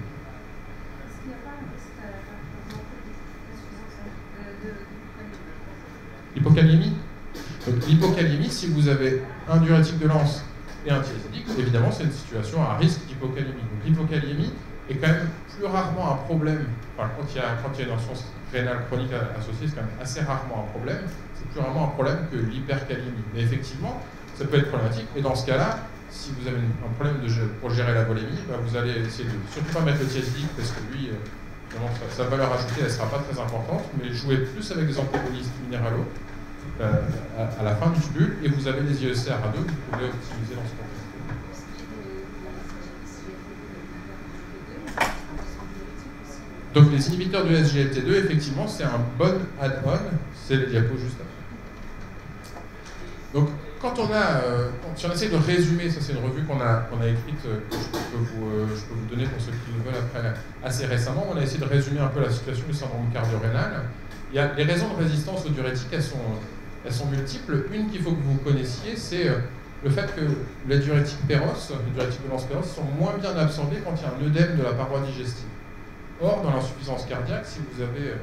Est-ce qu'il n'y a pas un risque L'hypokaliémie. Donc l'hypokaliémie, si vous avez un diurétique de Lens et un thiazidique, évidemment c'est une situation à risque d'hypokaliémie. Donc l'hypokaliémie est quand même plus rarement un problème, enfin quand il y a une insuffisance rénale chronique associée, c'est quand même assez rarement un problème. C'est plus rarement un problème que l'hyperkaliémie. Mais effectivement, ça peut être problématique. Et dans ce cas-là, si vous avez un problème pour gérer la volémie, vous allez essayer de surtout pas mettre le thiazidique parce que lui, sa valeur ajoutée, elle ne sera pas très importante, mais jouer plus avec des antagonistes minéraux à la fin du tubule, et vous avez des IECR à 2 que vous pouvez optimiser dans ce contexte. Donc les inhibiteurs de SGLT2, effectivement, c'est un bon add-on, c'est les diapos juste après. Donc si on essaie de résumer, ça c'est une revue qu'on a écrite, que je peux vous donner pour ceux qui le veulent après, assez récemment, on a essayé de résumer un peu la situation du syndrome cardio-rénal. Les raisons de résistance aux diurétiques, elles sont multiples. Une qu'il faut que vous connaissiez, c'est le fait que les diurétiques péros, les diurétiques de Lens péros, sont moins bien absorbés quand il y a un œdème de la paroi digestive. Or, dans l'insuffisance cardiaque, si vous avez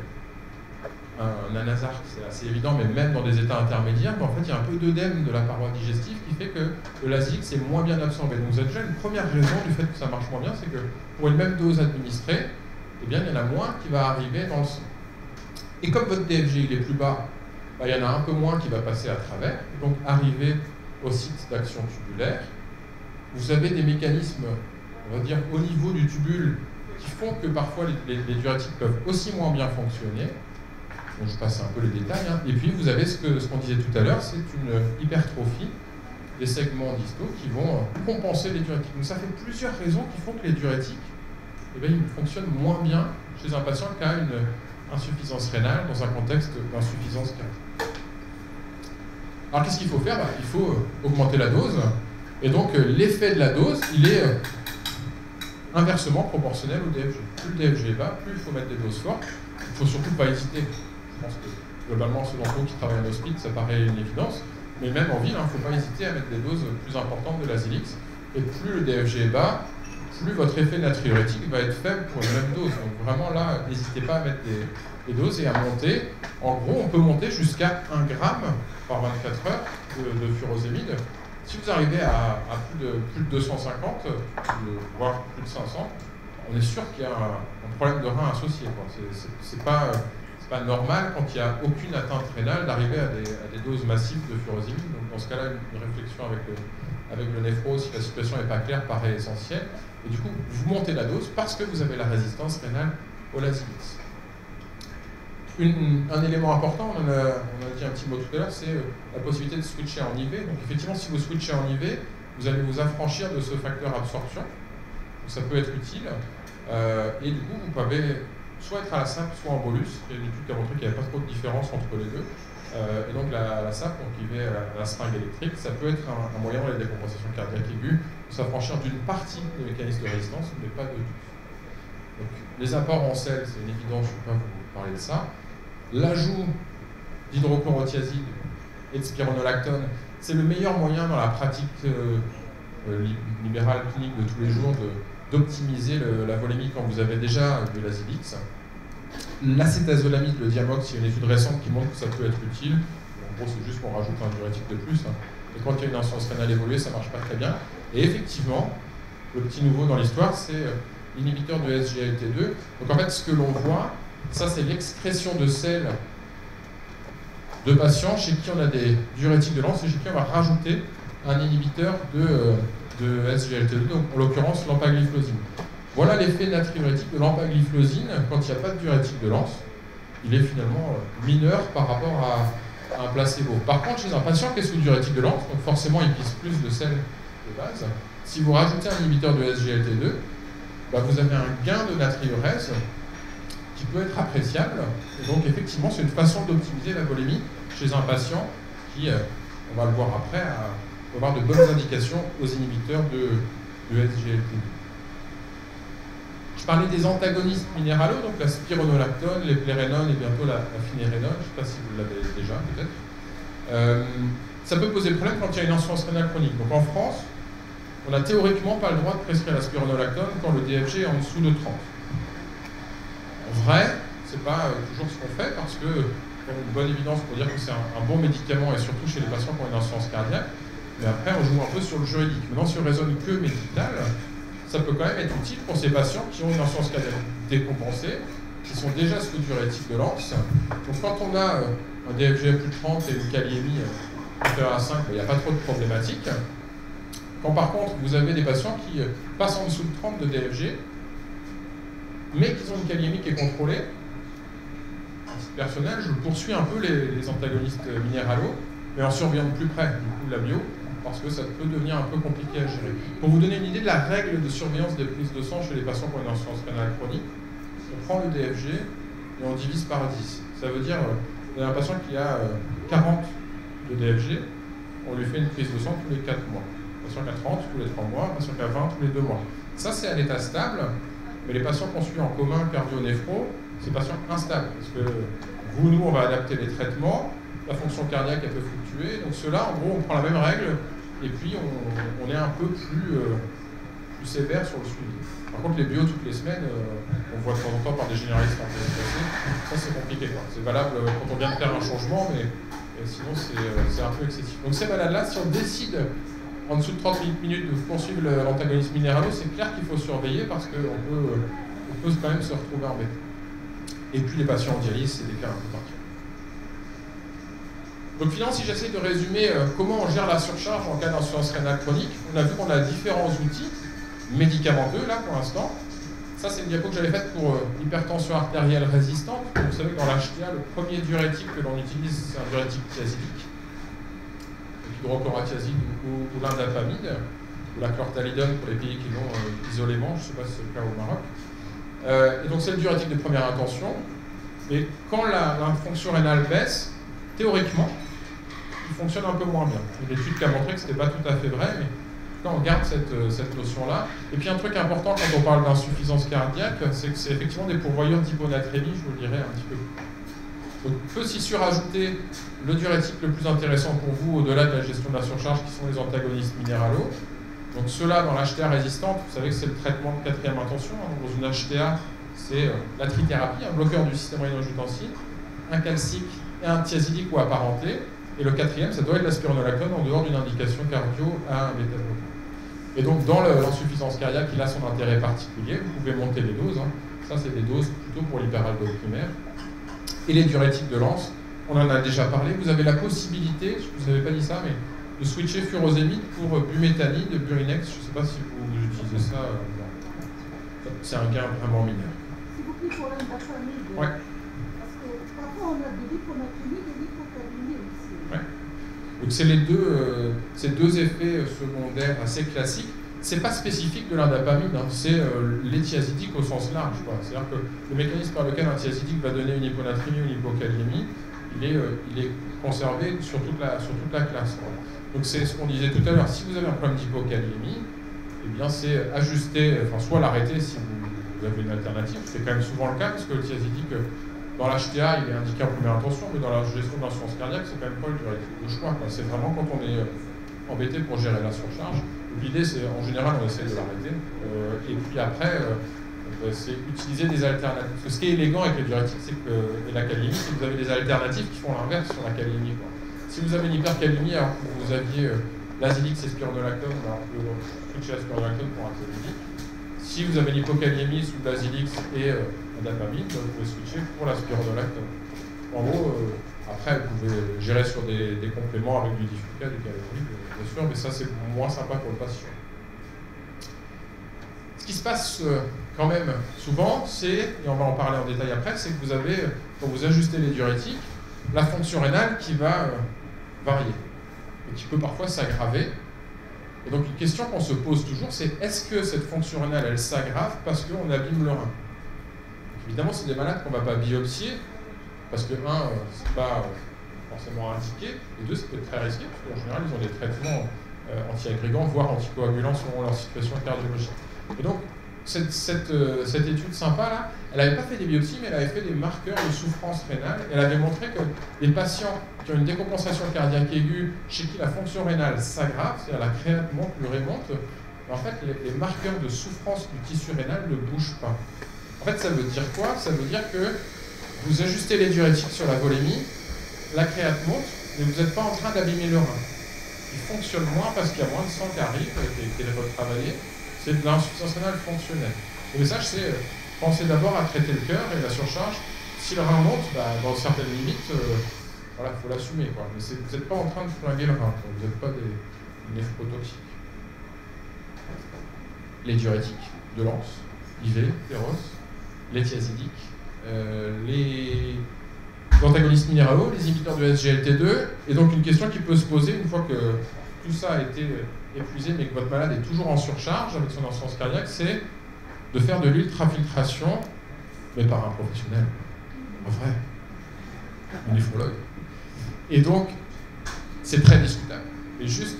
un anasarque, c'est assez évident, mais même dans des états intermédiaires, en fait, il y a un peu d'œdème de la paroi digestive qui fait que le Lasix est moins bien absorbé. Donc, vous avez déjà une première raison du fait que ça marche moins bien, c'est que pour une même dose administrée, eh bien, il y en a moins qui va arriver dans le sang. Et comme votre DFG il est plus bas, il y en a un peu moins qui va passer à travers, donc arriver au site d'action tubulaire. Vous avez des mécanismes, on va dire, au niveau du tubule qui font que parfois les diurétiques peuvent aussi moins bien fonctionner. Donc je passe un peu les détails. Et puis vous avez ce qu'on disait tout à l'heure, c'est une hypertrophie des segments distaux qui vont compenser les diurétiques. Donc ça fait plusieurs raisons qui font que les diurétiques ils fonctionnent moins bien chez un patient qui a une insuffisance rénale dans un contexte d'insuffisance cardiaque. Alors qu'est-ce qu'il faut faire? Il faut augmenter la dose, et donc l'effet de la dose, il est inversement proportionnel au DFG. Plus le DFG est bas, plus il faut mettre des doses fortes. Il ne faut surtout pas hésiter. Je pense que globalement, ceux d'entre vous qui travaillent en hospice, ça paraît une évidence, mais même en ville, il ne faut pas hésiter à mettre des doses plus importantes de l'Azilix, et plus le DFG est bas, plus votre effet natriurétique va être faible pour une même dose. Donc vraiment là, n'hésitez pas à mettre des doses et à monter. En gros, on peut monter jusqu'à 1 gramme par 24 heures de furosémide. Si vous arrivez à plus de 250, voire plus de 500, on est sûr qu'il y a un problème de rein associé. C'est pas normal, quand il n'y a aucune atteinte rénale, d'arriver à des doses massives de furosémide. Donc dans ce cas-là, une réflexion avec le néphro, si la situation n'est pas claire, paraît essentielle. Et du coup, vous montez la dose parce que vous avez la résistance rénale au Lasix. Un élément important, on a dit un petit mot tout à l'heure, c'est la possibilité de switcher en IV. Donc effectivement, si vous switchez en IV, vous allez vous affranchir de ce facteur absorption. Donc ça peut être utile. Et du coup, vous pouvez soit être à la SAP, soit en bolus. Il y a une étude qui a montré qu'il n'y avait pas trop de différence entre les deux. Et donc la SAP, donc IV à la seringue électrique, ça peut être un moyen dans les décompensations cardiaques aiguës de s'affranchir d'une partie des mécanismes de résistance, mais pas de tout. Donc les apports en sel, c'est une évidence, je ne vais pas vous parler de ça. L'ajout d'hydrochlorothiazide et de spironolactone, c'est le meilleur moyen dans la pratique libérale clinique de tous les jours d'optimiser la volémie quand vous avez déjà de l'Azilix. L'acétazolamide, le Diamox, il y a une étude récente qui montre que ça peut être utile. En gros, c'est juste qu'on rajoute un diurétique de plus. Et quand il y a une insuffisance rénale évoluée, ça ne marche pas très bien. Et effectivement, le petit nouveau dans l'histoire, c'est l'inhibiteur de SGLT2. Donc en fait, ce que l'on voit, ça c'est l'expression de sel de patients chez qui on a des diurétiques de lance et chez qui on va rajouter un inhibiteur de SGLT2, donc en l'occurrence l'empagliflozine. Voilà l'effet natriurétique de l'empagliflozine quand il n'y a pas de diurétique de lance. Il est finalement mineur par rapport à un placebo. Par contre, chez un patient qui est sous diurétique de lance, donc forcément il pisse plus de sel de base, si vous rajoutez un inhibiteur de SGLT2, vous avez un gain de natriurèse qui peut être appréciable. Et donc effectivement, c'est une façon d'optimiser la volémie chez un patient qui, on va le voir après, va avoir de bonnes indications aux inhibiteurs de SGLT2. Je parlais des antagonistes minéralaux, donc la spironolactone, les plérénones et bientôt la finérénone. Je ne sais pas si vous l'avez déjà, peut-être. Ça peut poser problème quand il y a une insuffisance rénale chronique. Donc en France, on n'a théoriquement pas le droit de prescrire la spironolactone quand le DFG est en dessous de 30. En vrai, ce n'est pas toujours ce qu'on fait parce que, il y a une bonne évidence pour dire que c'est un bon médicament et surtout chez les patients qui ont une insuffisance cardiaque. Mais après, on joue un peu sur le juridique. Maintenant, si on raisonne que médical, ça peut quand même être utile pour ces patients qui ont une insuffisance cardiaque décompensée, qui sont déjà sous diurétique de lance. Donc quand on a un DFG à plus de 30 et une kaliémie inférieure à 5, il n'y a pas trop de problématiques. Quand par contre vous avez des patients qui passent en dessous de 30 de DFG, mais qui ont une kaliémie qui est contrôlée, à titre personnel, je poursuis un peu les antagonistes minéralaux, mais en surveillant de plus près, du coup, la bio, parce que ça peut devenir un peu compliqué à gérer. Pour vous donner une idée de la règle de surveillance des prises de sang chez les patients qui ont une insuffisance rénale chronique, on prend le DFG et on divise par 10. Ça veut dire, vous avez un patient qui a 40 de DFG, on lui fait une prise de sang tous les 4 mois. Un patient qui a 30 tous les 3 mois, un patient qui a 20 tous les 2 mois. Ça, c'est à l'état stable, mais les patients qu'on suit en commun cardio-néphro, c'est patients instables, parce que nous, on va adapter les traitements, la fonction cardiaque, elle peut fluctuer, donc ceux-là, en gros, on prend la même règle, et puis on est un peu plus sévère sur le suivi. Par contre, les bios, toutes les semaines, on voit de temps en temps par des généralistes un peu espacés, ça c'est compliqué, quoi. C'est valable quand on vient de faire un changement, mais sinon c'est un peu excessif. Donc ces malades-là, si on décide en dessous de 30 minutes de poursuivre l'antagonisme minéraleux, c'est clair qu'il faut surveiller parce qu'on peut quand même se retrouver embêté. Et puis les patients en dialyse, c'est des cas un peu particuliers. Donc finalement, si j'essaie de résumer comment on gère la surcharge en cas d'insuffisance rénale chronique, on a vu qu'on a différents outils médicamenteux là pour l'instant. Ça, c'est une diapo que j'avais faite pour l'hypertension artérielle résistante. Vous savez que dans l'HTA, le premier diurétique que l'on utilise, c'est un diurétique thiazidique, l'hydrochlorothiazide ou l'indapamide, ou la chlortalidone pour les pays qui l'ont isolément, je ne sais pas si c'est le cas au Maroc. Et donc c'est le diurétique de première intention. Et quand la fonction rénale baisse, théoriquement, il fonctionne un peu moins bien. Une étude qui a montré que ce n'était pas tout à fait vrai, mais quand on garde cette notion-là. Et puis un truc important quand on parle d'insuffisance cardiaque, c'est que c'est effectivement des pourvoyeurs d'hyponatrémie, je vous le dirai un petit peu. Donc on peut s'y surajouter le diurétique le plus intéressant pour vous au-delà de la gestion de la surcharge, qui sont les antagonistes minéralo. Donc ceux-là, dans l'HTA résistante, vous savez que c'est le traitement de quatrième intention. Dans une HTA, c'est la trithérapie, un bloqueur du système rénino-angiotensin, un calcique et un thiazidique ou apparenté. Et le quatrième, ça doit être la spironolactone en dehors d'une indication cardio à un bêta-bloquant. Et donc dans l'insuffisance cardiaque, il a son intérêt particulier. Vous pouvez monter les doses. Ça, c'est des doses plutôt pour l'hyperaldoïde primaire. Et les diurétiques de Lens, on en a déjà parlé. Vous avez la possibilité, je ne vous avais pas dit ça, mais de switcher furosémide pour bumétanide, burinex. Je ne sais pas si vous utilisez ça. C'est un gain vraiment mineur. S'il vous plaît, pour l'indapamide. Ouais. Parce que parfois on a de l'hyponatrémie et de l'hypocalémie aussi. Ouais. Donc c'est ces deux effets secondaires assez classiques. C'est pas spécifique de l'indapamide, hein. C'est les thiazidiques au sens large. C'est-à-dire que le mécanisme par lequel un thiazidique va donner une hyponatrémie ou une hypocalémie, il est conservé sur toute la classe. Donc c'est ce qu'on disait tout à l'heure. Si vous avez un problème d'hypocalémie, eh bien c'est ajuster, enfin soit l'arrêter si vous avez une alternative. C'est quand même souvent le cas parce que le thiazidique dans l'HTA il est indiqué en première intention, mais dans la gestion de l'insuffisance cardiaque c'est quand même pas le choix. C'est vraiment quand on est embêté pour gérer la surcharge. L'idée c'est en général on essaie de l'arrêter et puis après c'est utiliser des alternatives. Parce que ce qui est élégant avec les diurétiques et la calémie, c'est que vous avez des alternatives qui font l'inverse sur la calémie. Si vous avez une hypercalémie alors que vous aviez l'azilix et spironolactone, alors vous pouvez switcher la spironolactone pour un thiazidique. Si vous avez l'hypocalémie sous l'azilix et l'indapamide, vous pouvez switcher pour la spironolactone. En gros, après vous pouvez gérer sur des compléments avec du diffucat, du calorique, bien sûr, mais ça c'est moins sympa pour le patient. Ce qui se passe quand même souvent, c'est, et on va en parler en détail après, c'est que vous avez, quand vous ajustez les diurétiques, la fonction rénale qui va varier et qui peut parfois s'aggraver. Et donc une question qu'on se pose toujours, c'est est-ce que cette fonction rénale, elle s'aggrave parce qu'on abîme le rein? Donc, évidemment, c'est des malades qu'on ne va pas biopsier, parce que, un, c'est pas forcément indiqué, et deux, ça peut être très risqué, parce qu'en général, ils ont des traitements antiagrégants, voire anticoagulants selon leur situation cardiologique. Et donc, cette étude sympa, là, elle n'avait pas fait des biopsies, mais elle avait fait des marqueurs de souffrance rénale. Elle avait montré que les patients qui ont une décompensation cardiaque aiguë, chez qui la fonction rénale s'aggrave, c'est-à-dire la créate monte, le ré monte, en fait, les marqueurs de souffrance du tissu rénal ne bougent pas. En fait, ça veut dire quoi? Ça veut dire que vous ajustez les diurétiques sur la volémie, la créate monte, mais vous n'êtes pas en train d'abîmer le rein. Il fonctionne moins parce qu'il y a moins de sang qui arrive, qui est retravaillé. C'est de l'insuffisance rénale fonctionnelle. Le message, c'est pensez d'abord à traiter le cœur et la surcharge. Si le rein monte, dans certaines limites, voilà, il faut l'assumer. Mais vous n'êtes pas en train de flinguer le rein, vous n'êtes pas des néphrotoxiques. Les diurétiques de Lens, IV, Péros, les thiazidiques, les antagonistes minéraux, les inhibiteurs de SGLT2, et donc une question qui peut se poser une fois que tout ça a été épuisé, mais que votre malade est toujours en surcharge avec son insuffisance cardiaque, c'est de faire de l'ultrafiltration, mais par un professionnel, en vrai, un néphrologue. Et donc, c'est très discutable. Et juste,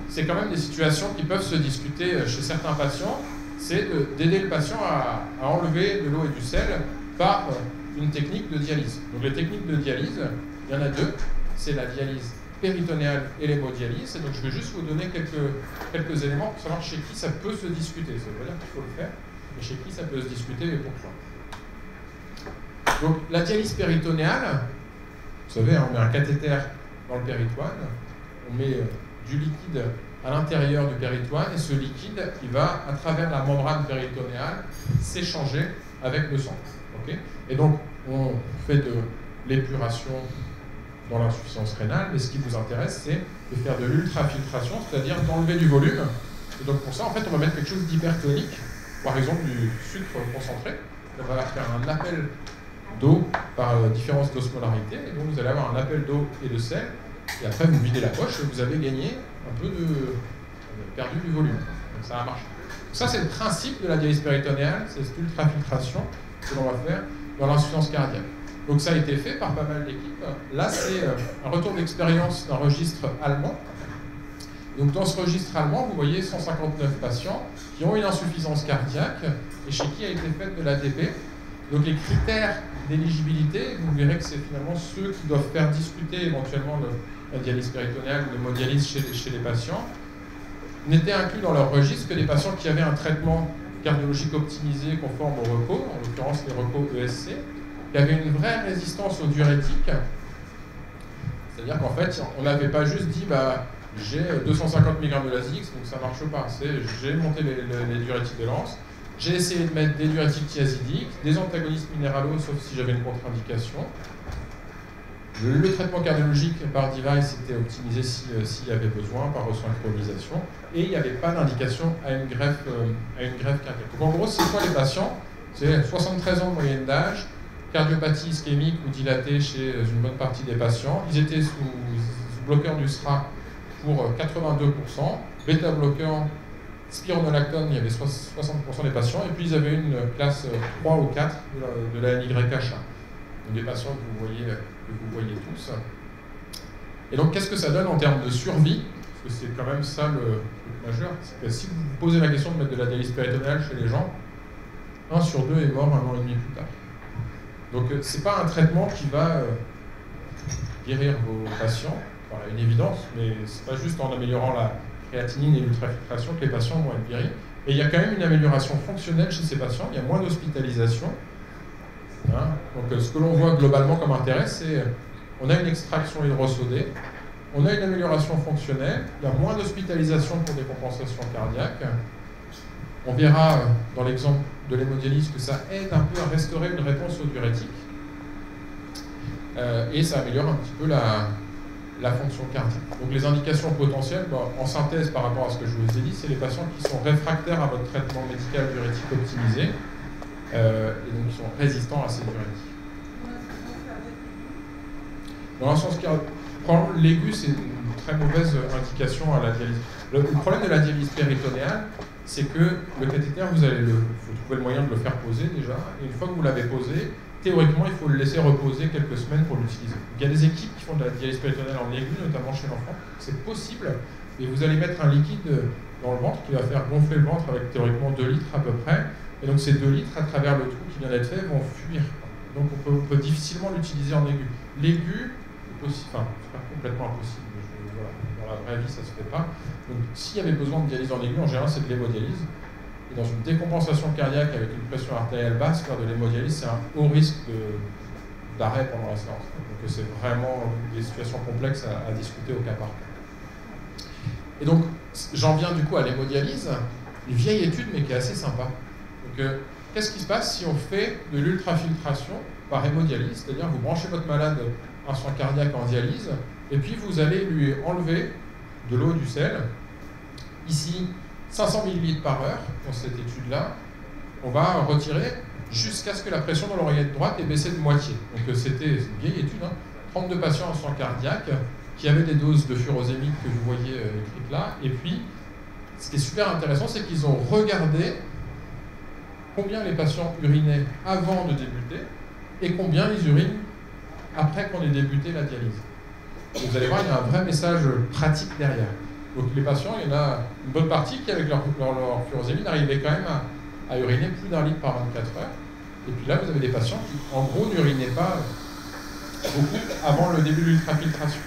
c'est quand même des situations qui peuvent se discuter chez certains patients, c'est d'aider le patient à enlever de l'eau et du sel par une technique de dialyse. Donc les techniques de dialyse, il y en a deux, c'est la dialyse péritonéale et l'hémodialyse, et donc je vais juste vous donner quelques éléments pour savoir chez qui ça peut se discuter. Ça ne veut pas dire qu'il faut le faire, mais chez qui ça peut se discuter et pourquoi. Donc la dialyse péritonéale, vous savez, on met un cathéter dans le péritoine, on met du liquide à l'intérieur du péritoine, et ce liquide, il va, à travers la membrane péritonéale, s'échanger avec le sang. Okay, et donc, on fait de l'épuration dans l'insuffisance rénale, mais ce qui vous intéresse, c'est de faire de l'ultrafiltration, c'est-à-dire d'enlever du volume. Et donc, pour ça, en fait, on va mettre quelque chose d'hypertonique, par exemple du sucre concentré. On va faire un appel d'eau par différence d'osmolarité, et donc vous allez avoir un appel d'eau et de sel, et après, vous videz la poche et vous avez gagné un peu perdu du volume. Donc, ça a marché. Donc, ça, c'est le principe de la dialyse péritonéale, c'est cette ultrafiltration que l'on va faire dans l'insuffisance cardiaque. Donc ça a été fait par pas mal d'équipes. Là, c'est un retour d'expérience d'un registre allemand. Donc dans ce registre allemand, vous voyez 159 patients qui ont une insuffisance cardiaque et chez qui a été faite de l'ATP. Donc les critères d'éligibilité, vous verrez que c'est finalement ceux qui doivent faire discuter éventuellement la dialyse péritonéale ou l'hémodialyse chez les patients. N'étaient inclus dans leur registre que les patients qui avaient un traitement cardiologique optimisé conforme au repos, en l'occurrence les repos ESC, qui avaient une vraie résistance aux diurétiques. C'est-à-dire qu'en fait, on n'avait pas juste dit bah, j'ai 250 mg de Lasix, donc ça ne marche pas. J'ai monté les diurétiques de Lens, j'ai essayé de mettre des diurétiques thiazidiques, des antagonistes minéralo, sauf si j'avais une contre-indication. Le traitement cardiologique par device était optimisé s'il y avait besoin, par resynchronisation, et il n'y avait pas d'indication à une greffe cardiaque. Donc en gros, c'est quoi les patients? C'est 73 ans de moyenne d'âge, cardiopathie ischémique ou dilatée chez une bonne partie des patients. Ils étaient sous bloqueur du SRA pour 82%, bêta-bloqueur spironolactone, il y avait 60% des patients, et puis ils avaient une classe 3 ou 4 de la NYH1. Donc des patients que vous voyez tous. Et donc qu'est-ce que ça donne en termes de survie? Parce que c'est quand même ça le truc majeur, c'est que si vous vous posez la question de mettre de la dialyse péritonéale chez les gens, 1 sur 2 est mort 1 an et demi plus tard. Donc c'est pas un traitement qui va guérir vos patients, enfin, une évidence, mais c'est pas juste en améliorant la créatinine et l'ultrafiltration que les patients vont être guéris. Et il y a quand même une amélioration fonctionnelle chez ces patients, il y a moins d'hospitalisation. Hein. Donc ce que l'on voit globalement comme intérêt, c'est on a une extraction hydrosodée, on a une amélioration fonctionnelle, il y a moins d'hospitalisation pour des compensations cardiaques. On verra dans l'exemple de l'hémodialyse que ça aide un peu à restaurer une réponse aux diurétiques. Et ça améliore un petit peu la fonction cardiaque. Donc les indications potentielles, en synthèse par rapport à ce que je vous ai dit, c'est les patients qui sont réfractaires à votre traitement médical diurétique optimisé et donc qui sont résistants à ces diurétiques. Dans un sens l'aigu, c'est une très mauvaise indication à la dialyse. Le problème de la dialyse péritonéale, c'est que le cathéter, faut trouver le moyen de le faire poser déjà, et une fois que vous l'avez posé, théoriquement, il faut le laisser reposer quelques semaines pour l'utiliser. Il y a des équipes qui font de la dialyse péritonéale en aigu, notamment chez l'enfant. C'est possible, et vous allez mettre un liquide dans le ventre qui va faire gonfler le ventre avec théoriquement 2 litres à peu près, et donc ces 2 litres, à travers le trou qui vient d'être fait, vont fuir. Donc on peut difficilement l'utiliser en aigu. L'aigu, c'est possible, enfin, c'est pas complètement impossible, mais voilà, dans la vraie vie, ça se fait pas. Donc s'il y avait besoin de dialyse en aigu, en général, c'est de l'hémodialyse. Et dans une décompensation cardiaque avec une pression artérielle basse, faire de l'hémodialyse, c'est un haut risque d'arrêt pendant la séance. Donc c'est vraiment des situations complexes à discuter au cas par cas. Et donc, j'en viens du coup à l'hémodialyse, une vieille étude mais qui est assez sympa. Donc, qu'est-ce qui se passe si on fait de l'ultrafiltration par hémodialyse? C'est-à-dire vous branchez votre malade un soin cardiaque en dialyse, et puis vous allez lui enlever de l'eau, du sel. Ici, 500 ml par heure, dans cette étude-là, on va retirer jusqu'à ce que la pression dans l'oreillette droite ait baissé de moitié. Donc c'était une vieille étude, 32 patients en soins cardiaques qui avaient des doses de furosémique que vous voyez écrites là, et puis ce qui est super intéressant, c'est qu'ils ont regardé combien les patients urinaient avant de débuter et combien ils urinent après qu'on ait débuté la dialyse. Et vous allez voir, il y a un vrai message pratique derrière. Donc les patients, il y en a une bonne partie qui, avec leur furosémine, arrivaient quand même à uriner plus d'1 litre par 24 heures. Et puis là, vous avez des patients qui, en gros, n'urinaient pas beaucoup avant le début de l'ultrafiltration.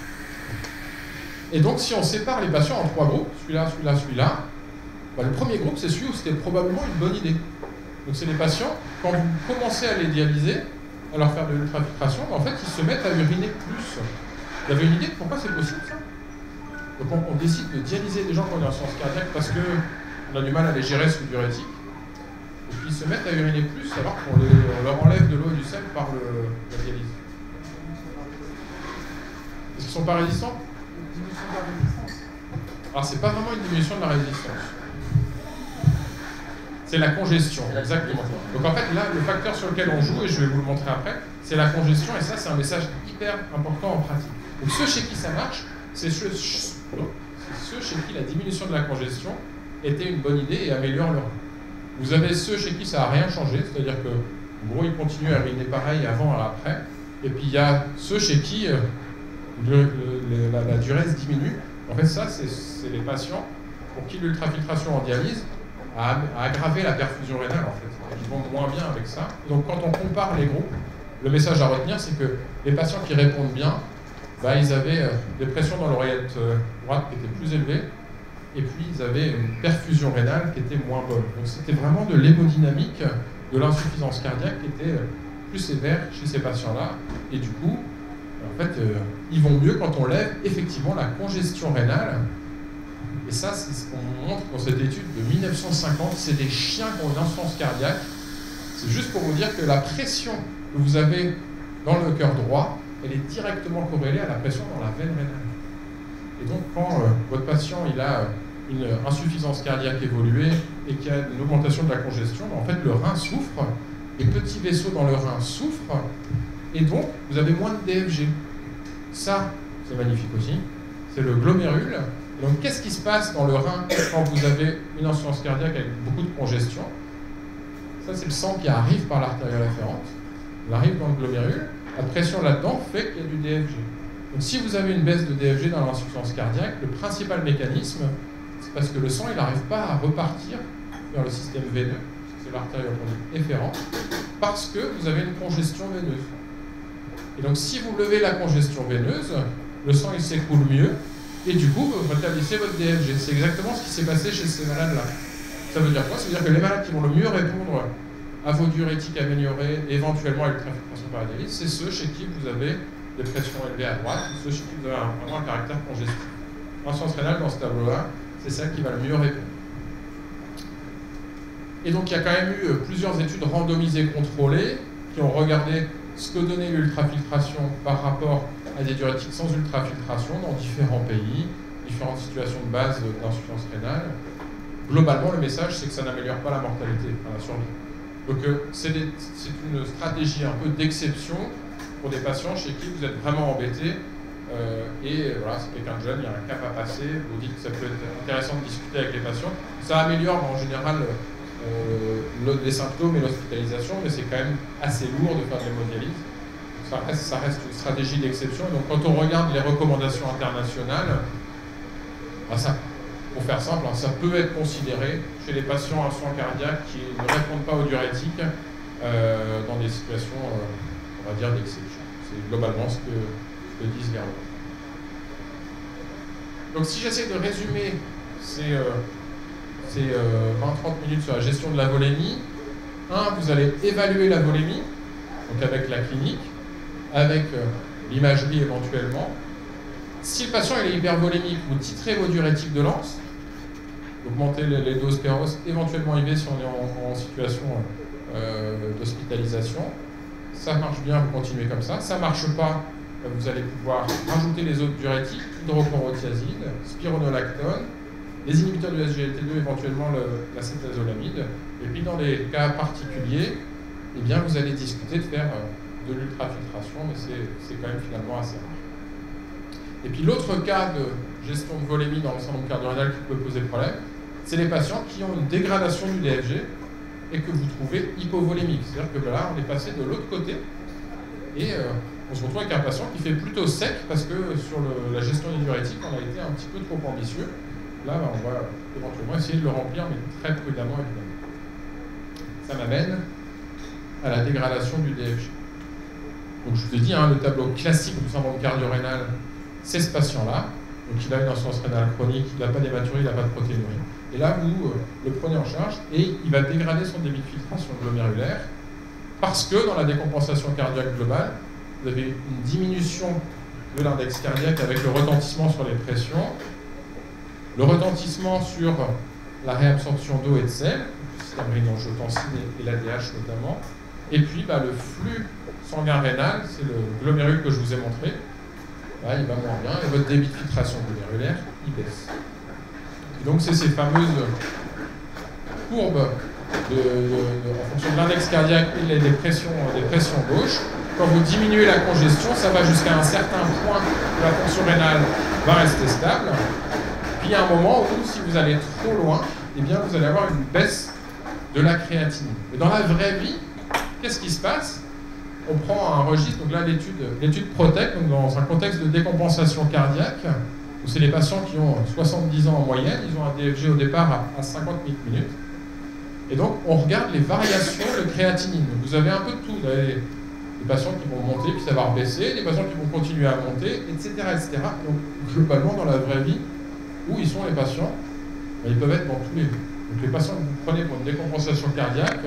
Et donc, si on sépare les patients en 3 groupes, celui-là, celui-là, celui-là, le premier groupe, c'est celui où c'était probablement une bonne idée. Donc c'est les patients, quand vous commencez à les dialyser, à leur faire de l'ultrafiltration, en fait, ils se mettent à uriner plus. Vous avez une idée de pourquoi c'est possible, ça? Donc on décide de dialyser des gens qui ont une insuffisance cardiaque parce qu'on a du mal à les gérer sous diurétique. Et puis ils se mettent à uriner plus alors qu'on leur enlève de l'eau et du sel par la dialyse. Est-ce qu'ils ne sont pas résistants? Diminution de la résistance. Alors c'est pas vraiment une diminution de la résistance. C'est la congestion, exactement. Donc en fait là, le facteur sur lequel on joue, et je vais vous le montrer après, c'est la congestion, et ça c'est un message hyper important en pratique. Donc ceux chez qui ça marche, c'est ceux chez qui la diminution de la congestion était une bonne idée et améliore leur vie. Vous avez ceux chez qui ça n'a rien changé, c'est-à-dire que en gros ils continuent à uriner pareil avant et après, Et puis il y a ceux chez qui la duresse diminue. En fait, ça, c'est les patients pour qui l'ultrafiltration en dialyse a aggravé la perfusion rénale, en fait. Ils vont moins bien avec ça. Donc quand on compare les groupes, le message à retenir, c'est que les patients qui répondent bien, bah, ils avaient des pressions dans l'oreillette droite qui étaient plus élevées, et puis ils avaient une perfusion rénale qui était moins bonne. Donc c'était vraiment de l'hémodynamique, de l'insuffisance cardiaque qui était plus sévère chez ces patients-là. Et du coup, en fait, ils vont mieux quand on lève effectivement la congestion rénale. Et ça, c'est ce qu'on montre dans cette étude de 1950. C'est des chiens qui ont une insuffisance cardiaque. C'est juste pour vous dire que la pression que vous avez dans le cœur droit, elle est directement corrélée à la pression dans la veine rénale. Et donc, quand votre patient il a une insuffisance cardiaque évoluée et qu'il y a une augmentation de la congestion, en fait, le rein souffre, les petits vaisseaux dans le rein souffrent, et donc, vous avez moins de DFG. Ça, c'est magnifique aussi, c'est le glomérule. Et donc, qu'est-ce qui se passe dans le rein quand vous avez une insuffisance cardiaque avec beaucoup de congestion? Ça, c'est le sang qui arrive par l'artériole afférente. Il arrive dans le glomérule. La pression là-dedans fait qu'il y a du DFG. Donc, si vous avez une baisse de DFG dans l'insuffisance cardiaque, le principal mécanisme, c'est parce que le sang, il n'arrive pas à repartir vers le système veineux, c'est l'artériole efférente, parce que vous avez une congestion veineuse. Et donc, si vous levez la congestion veineuse, le sang, il s'écoule mieux, et du coup, vous rétablissez votre DFG. C'est exactement ce qui s'est passé chez ces malades-là. Ça veut dire quoi? Ça veut dire que les malades qui vont le mieux répondre à vos diurétiques améliorés, éventuellement à l'ultrafiltration par la dialyse, c'est ceux chez qui vous avez des pressions élevées à droite, ceux chez qui vous avez vraiment un caractère congestif. L'insuffisance rénale, dans ce tableau-là, c'est ça qui va le mieux répondre. Et donc, il y a quand même eu plusieurs études randomisées contrôlées qui ont regardé ce que donnait l'ultrafiltration par rapport à des diurétiques sans ultrafiltration dans différents pays, différentes situations de base d'insuffisance rénale. Globalement, le message, c'est que ça n'améliore pas la mortalité, la survie. Donc, c'est une stratégie un peu d'exception pour des patients chez qui vous êtes vraiment embêtés. Et voilà, c'est quelqu'un de jeune, il y a un cap à passer. Vous dites que ça peut être intéressant de discuter avec les patients. Ça améliore en général les symptômes et l'hospitalisation, mais c'est quand même assez lourd de faire de l'hémodialyse. Ça reste une stratégie d'exception. Donc, quand on regarde les recommandations internationales, bah, pour faire simple, ça peut être considéré chez les patients à soins cardiaques qui ne répondent pas aux diurétiques dans des situations, on va dire, d'exception. C'est globalement ce que disent les recommandations. Donc, si j'essaie de résumer ces 20-30 minutes sur la gestion de la volémie, vous allez évaluer la volémie, donc avec la clinique, avec l'imagerie éventuellement. Si le patient est hypervolémique, vous titrez vos diurétiques de lance, augmentez les doses péros, éventuellement IV si on est en situation d'hospitalisation. Ça marche bien, vous continuez comme ça. Ça ne marche pas, vous allez pouvoir rajouter les autres diurétiques, hydrochlorothiazide, spironolactone, les inhibiteurs du SGLT2, éventuellement l'acétazolamide. Et puis dans les cas particuliers, eh bien, vous allez discuter de faire de l'ultrafiltration, mais c'est quand même finalement assez rare. Et puis l'autre cas de gestion de volémie dans le syndrome cardio-rénal qui peut poser problème, c'est les patients qui ont une dégradation du DFG et que vous trouvez hypovolémique. C'est-à-dire que là, on est passé de l'autre côté et on se retrouve avec un patient qui fait plutôt sec parce que sur la gestion des diurétiques, on a été un petit peu trop ambitieux. Là, on va éventuellement essayer de le remplir, mais très prudemment, évidemment. Ça m'amène à la dégradation du DFG. Donc, je vous ai dit, le tableau classique du syndrome cardio-rénal, c'est ce patient-là. Donc, il a une insuffisance rénale chronique, il n'a pas d'hématurie, il n'a pas de protéinurie. Et là, vous le prenez en charge et il va dégrader son débit de filtration glomérulaire parce que dans la décompensation cardiaque globale, vous avez une diminution de l'index cardiaque avec le retentissement sur les pressions, le retentissement sur la réabsorption d'eau et de sel, le système rénine-angiotensine et l'ADH notamment, et puis le flux sanguin rénal, c'est le glomérule que je vous ai montré, là, il va moins bien, et votre débit de filtration glomérulaire, il baisse. Et donc, c'est ces fameuses courbes en fonction de l'index cardiaque et des pressions gauches. Quand vous diminuez la congestion, ça va jusqu'à un certain point où la fonction rénale va rester stable. Puis, il y a un moment où, si vous allez trop loin, eh bien, vous allez avoir une baisse de la créatinine. Et dans la vraie vie, qu'est-ce qui se passe? on prend un registre, donc là l'étude Protect, donc dans un contexte de décompensation cardiaque, où c'est les patients qui ont 70 ans en moyenne, ils ont un DFG au départ à 50 minutes. Et donc on regarde les variations de créatinine. Donc, vous avez un peu de tout. Vous avez des patients qui vont monter, puis ça va rebaisser, des patients qui vont continuer à monter, etc. etc. Donc globalement dans la vraie vie, où ils sont les patients, ils peuvent être dans tous les lieux. Donc les patients que vous prenez pour une décompensation cardiaque,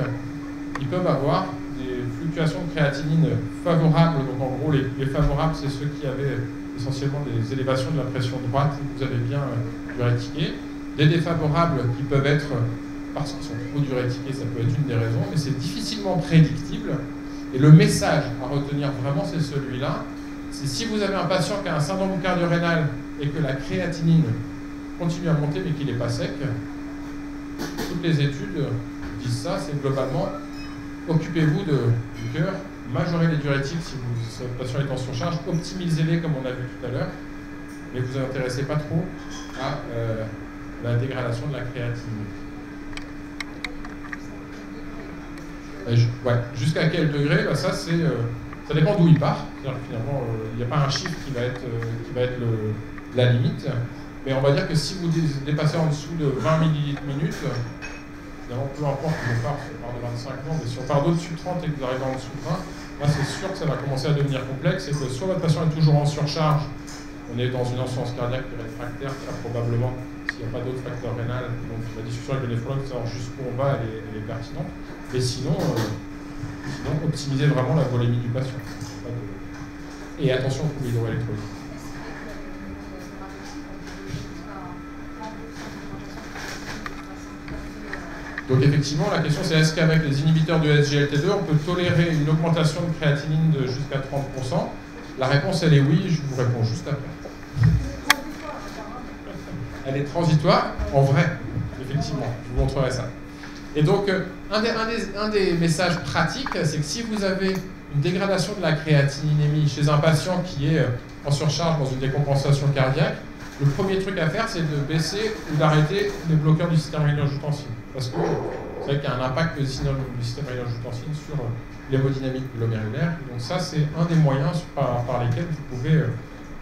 ils peuvent avoir des fluctuations de créatinine favorables. Donc en gros, les favorables, c'est ceux qui avaient essentiellement des élévations de la pression droite, que vous avez bien diurétiqué. Des défavorables qui peuvent être, parce qu'ils sont trop diurétiqués, ça peut être une des raisons, mais c'est difficilement prédictible. Et le message à retenir vraiment, c'est celui-là. C'est si vous avez un patient qui a un syndrome cardio-rénal et que la créatinine continue à monter mais qu'il n'est pas sec, toutes les études disent ça, c'est globalement occupez-vous du cœur, majorez les diurétiques si votre patient est en surcharge, optimisez-les comme on a vu tout à l'heure, mais vous ne vous intéressez pas trop à la dégradation de la créatinine. Ouais. Jusqu'à quel degré, ça dépend d'où il part. Finalement, il n'y a pas un chiffre qui va être la limite. Mais on va dire que si vous dépassez en dessous de 20 millilitres minute, évidemment, peu importe où on part, si on part de 25 ans, mais si on part d'au-dessus de 30 et que vous arrivez en dessous de 20, là c'est sûr que ça va commencer à devenir complexe et que soit votre patient est toujours en surcharge, on est dans une insuffisance cardiaque réfractaire, qui a probablement, s'il n'y a pas d'autres facteurs rénals, donc la discussion avec le néphrologue, savoir jusqu'où on va, elle est pertinente. Mais sinon, optimisez vraiment la volémie du patient. Et attention aux troubles hydroélectrolytiques. Donc effectivement, la question c'est est-ce qu'avec les inhibiteurs de SGLT2, on peut tolérer une augmentation de créatinine de jusqu'à 30%? La réponse elle est oui, je vous réponds juste après. Elle est transitoire, en vrai, effectivement, je vous montrerai ça. Et donc, un des messages pratiques, c'est que si vous avez une dégradation de la créatininémie chez un patient qui est en surcharge dans une décompensation cardiaque, le premier truc à faire, c'est de baisser ou d'arrêter les bloqueurs du système rénine-angiotensine. Parce que c'est vrai qu'il y a un impact du système rénine-angiotensine sur l'hémodynamique glomérulaire. Donc ça, c'est un des moyens par lesquels vous pouvez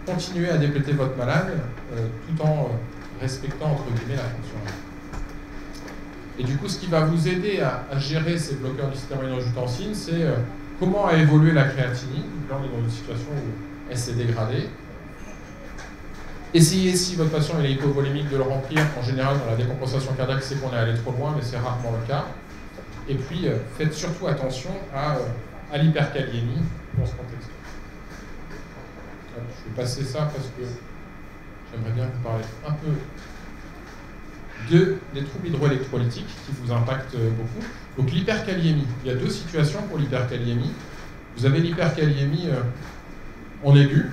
continuer à dépléter votre malade tout en respectant, entre guillemets, la fonction rénale. Et du coup, ce qui va vous aider à gérer ces bloqueurs du système rénine-angiotensine, c'est comment a évolué la créatinine. Là, on est dans une situation où elle s'est dégradée. Essayez, si votre patient est hypovolémique, de le remplir. En général, dans la décompensation cardiaque, c'est qu'on est allé trop loin, mais c'est rarement le cas. Et puis, faites surtout attention à l'hyperkaliémie dans ce contexte. Je vais passer ça parce que j'aimerais bien vous parler un peu des troubles hydroélectrolytiques qui vous impactent beaucoup. Donc l'hyperkaliémie, il y a deux situations pour l'hyperkaliémie. Vous avez l'hyperkaliémie en aigu,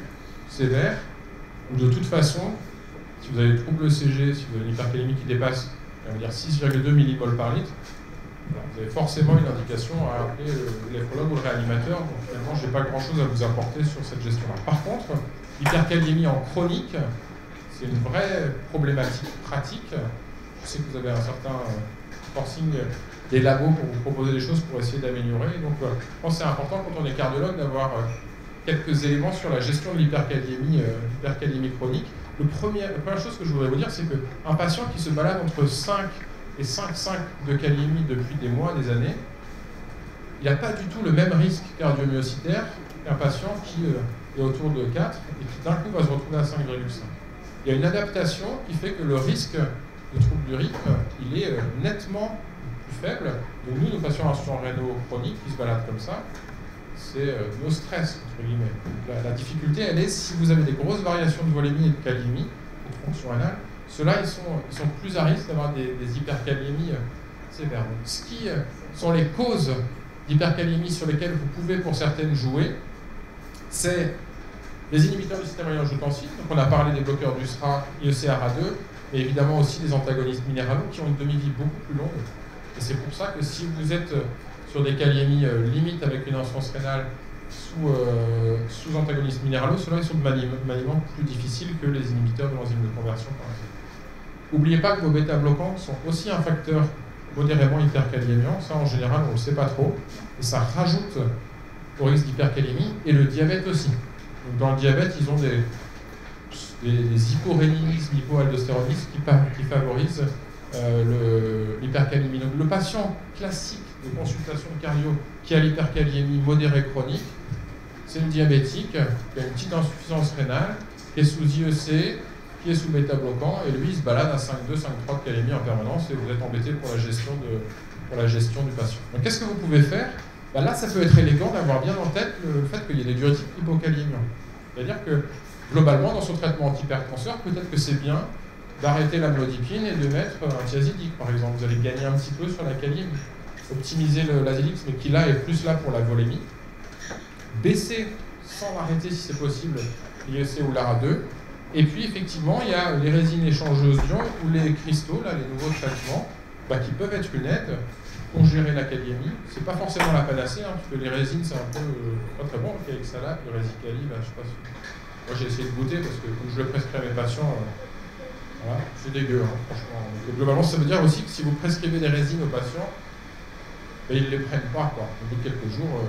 sévère, où de toute façon, si vous avez des troubles ECG, si vous avez une hyperkaliémie qui dépasse, on va dire 6,2 millimoles par litre, vous avez forcément une indication à appeler le néphrologue ou le réanimateur. Donc finalement, je n'ai pas grand-chose à vous apporter sur cette gestion-là. Par contre, l'hyperkaliémie en chronique, c'est une vraie problématique pratique. Je sais que vous avez un certain forcing des labos pour vous proposer des choses pour essayer d'améliorer. Donc, je pense que c'est important quand on est cardiologue d'avoir quelques éléments sur la gestion de l'hyperkaliémie chronique. La première chose que je voudrais vous dire, c'est qu'un patient qui se balade entre 5 et 5,5 de kaliémie depuis des mois, des années, il n'a pas du tout le même risque cardiomyocitaire qu'un patient qui est autour de 4 et qui d'un coup va se retrouver à 5,5. Il y a une adaptation qui fait que le risque de trouble du rythme, il est nettement plus faible. Donc nous, nos patients en insuffisance rénale chronique qui se baladent comme ça, c'est nos stress, entre guillemets. La difficulté, elle est si vous avez des grosses variations de volémie et de kaliémie, de fonction rénale, ceux-là, ils sont plus à risque d'avoir des hyperkaliémies sévères. Donc, ce qui sont les causes d'hyperkaliémie sur lesquelles vous pouvez, pour certaines, jouer, c'est les inhibiteurs du système rénine-angiotensine. Donc on a parlé des bloqueurs du SRA, IECRA2, et évidemment aussi des antagonistes minéraux qui ont une demi-vie beaucoup plus longue. Et c'est pour ça que si vous êtes sur des kaliémies limites avec une insuffisance rénale sous antagonistes minéraux, ceux-là ils sont de maniement plus difficiles que les inhibiteurs de l'enzyme de conversion, par exemple. N'oubliez pas que vos bêta-bloquants sont aussi un facteur modérément hyperkaliémiant. Ça, en général, on ne le sait pas trop. Et ça rajoute au risque d'hypercalémie, et le diabète aussi. Donc dans le diabète, ils ont des hyporéninismes, hypoaldostéronismes qui favorisent l'hypercalémie. Donc le patient classique de consultation de cardio qui a l'hypercalémie modérée chronique, c'est une diabétique qui a une petite insuffisance rénale, qui est sous IEC, qui est sous bêta-bloquant, et lui il se balade à 5,2, 5,3 de calémie en permanence, et vous êtes embêté pour la gestion du patient. Donc qu'est-ce que vous pouvez faire? Là, ça peut être élégant d'avoir bien en tête le fait qu'il y ait des diurétiques hypocalémiants. C'est-à-dire que, globalement, dans son traitement antihypertenseur, peut-être que c'est bien d'arrêter l'amlodipine et de mettre un thiazidique, par exemple. Vous allez gagner un petit peu sur la calémie, optimiser l'azélix, mais qui là est plus là pour la volémie. Baisser, sans l'arrêter si c'est possible, l'IEC ou l'ARA2. Et puis, effectivement, il y a les résines échangeuses d'ions ou les cristaux, là, les nouveaux traitements, qui peuvent être une aide pour gérer la calémie. C'est pas forcément la panacée, parce que les résines, c'est un peu pas très bon. Avec salade, le résicali, je sais pas si... Moi, j'ai essayé de goûter parce que comme je le prescris à mes patients, voilà, c'est dégueu, franchement. Donc, globalement, ça veut dire aussi que si vous prescrivez des résines aux patients, ils ne les prennent pas, quoi. Au bout de quelques jours,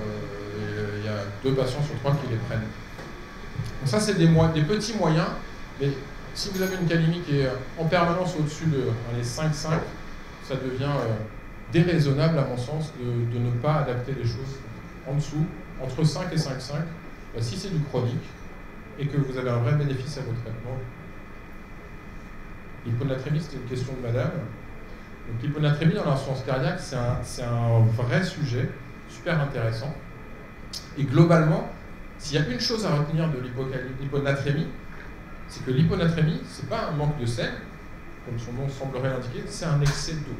il y a 2 patients sur 3 qui les prennent. Donc ça, c'est des petits moyens, mais si vous avez une calémie qui est en permanence au-dessus de les 5,5, ça devient déraisonnable, à mon sens, de ne pas adapter les choses en dessous, entre 5 et 5,5, si c'est du chronique, et que vous avez un vrai bénéfice à votre traitement. L'hyponatrémie, c'était une question de madame. Donc l'hyponatrémie dans l'insuffisance cardiaque, c'est un vrai sujet, super intéressant. Et globalement, s'il y a une chose à retenir de l'hyponatrémie, c'est que l'hyponatrémie, c'est pas un manque de sel, comme son nom semblerait l'indiquer, c'est un excès d'eau.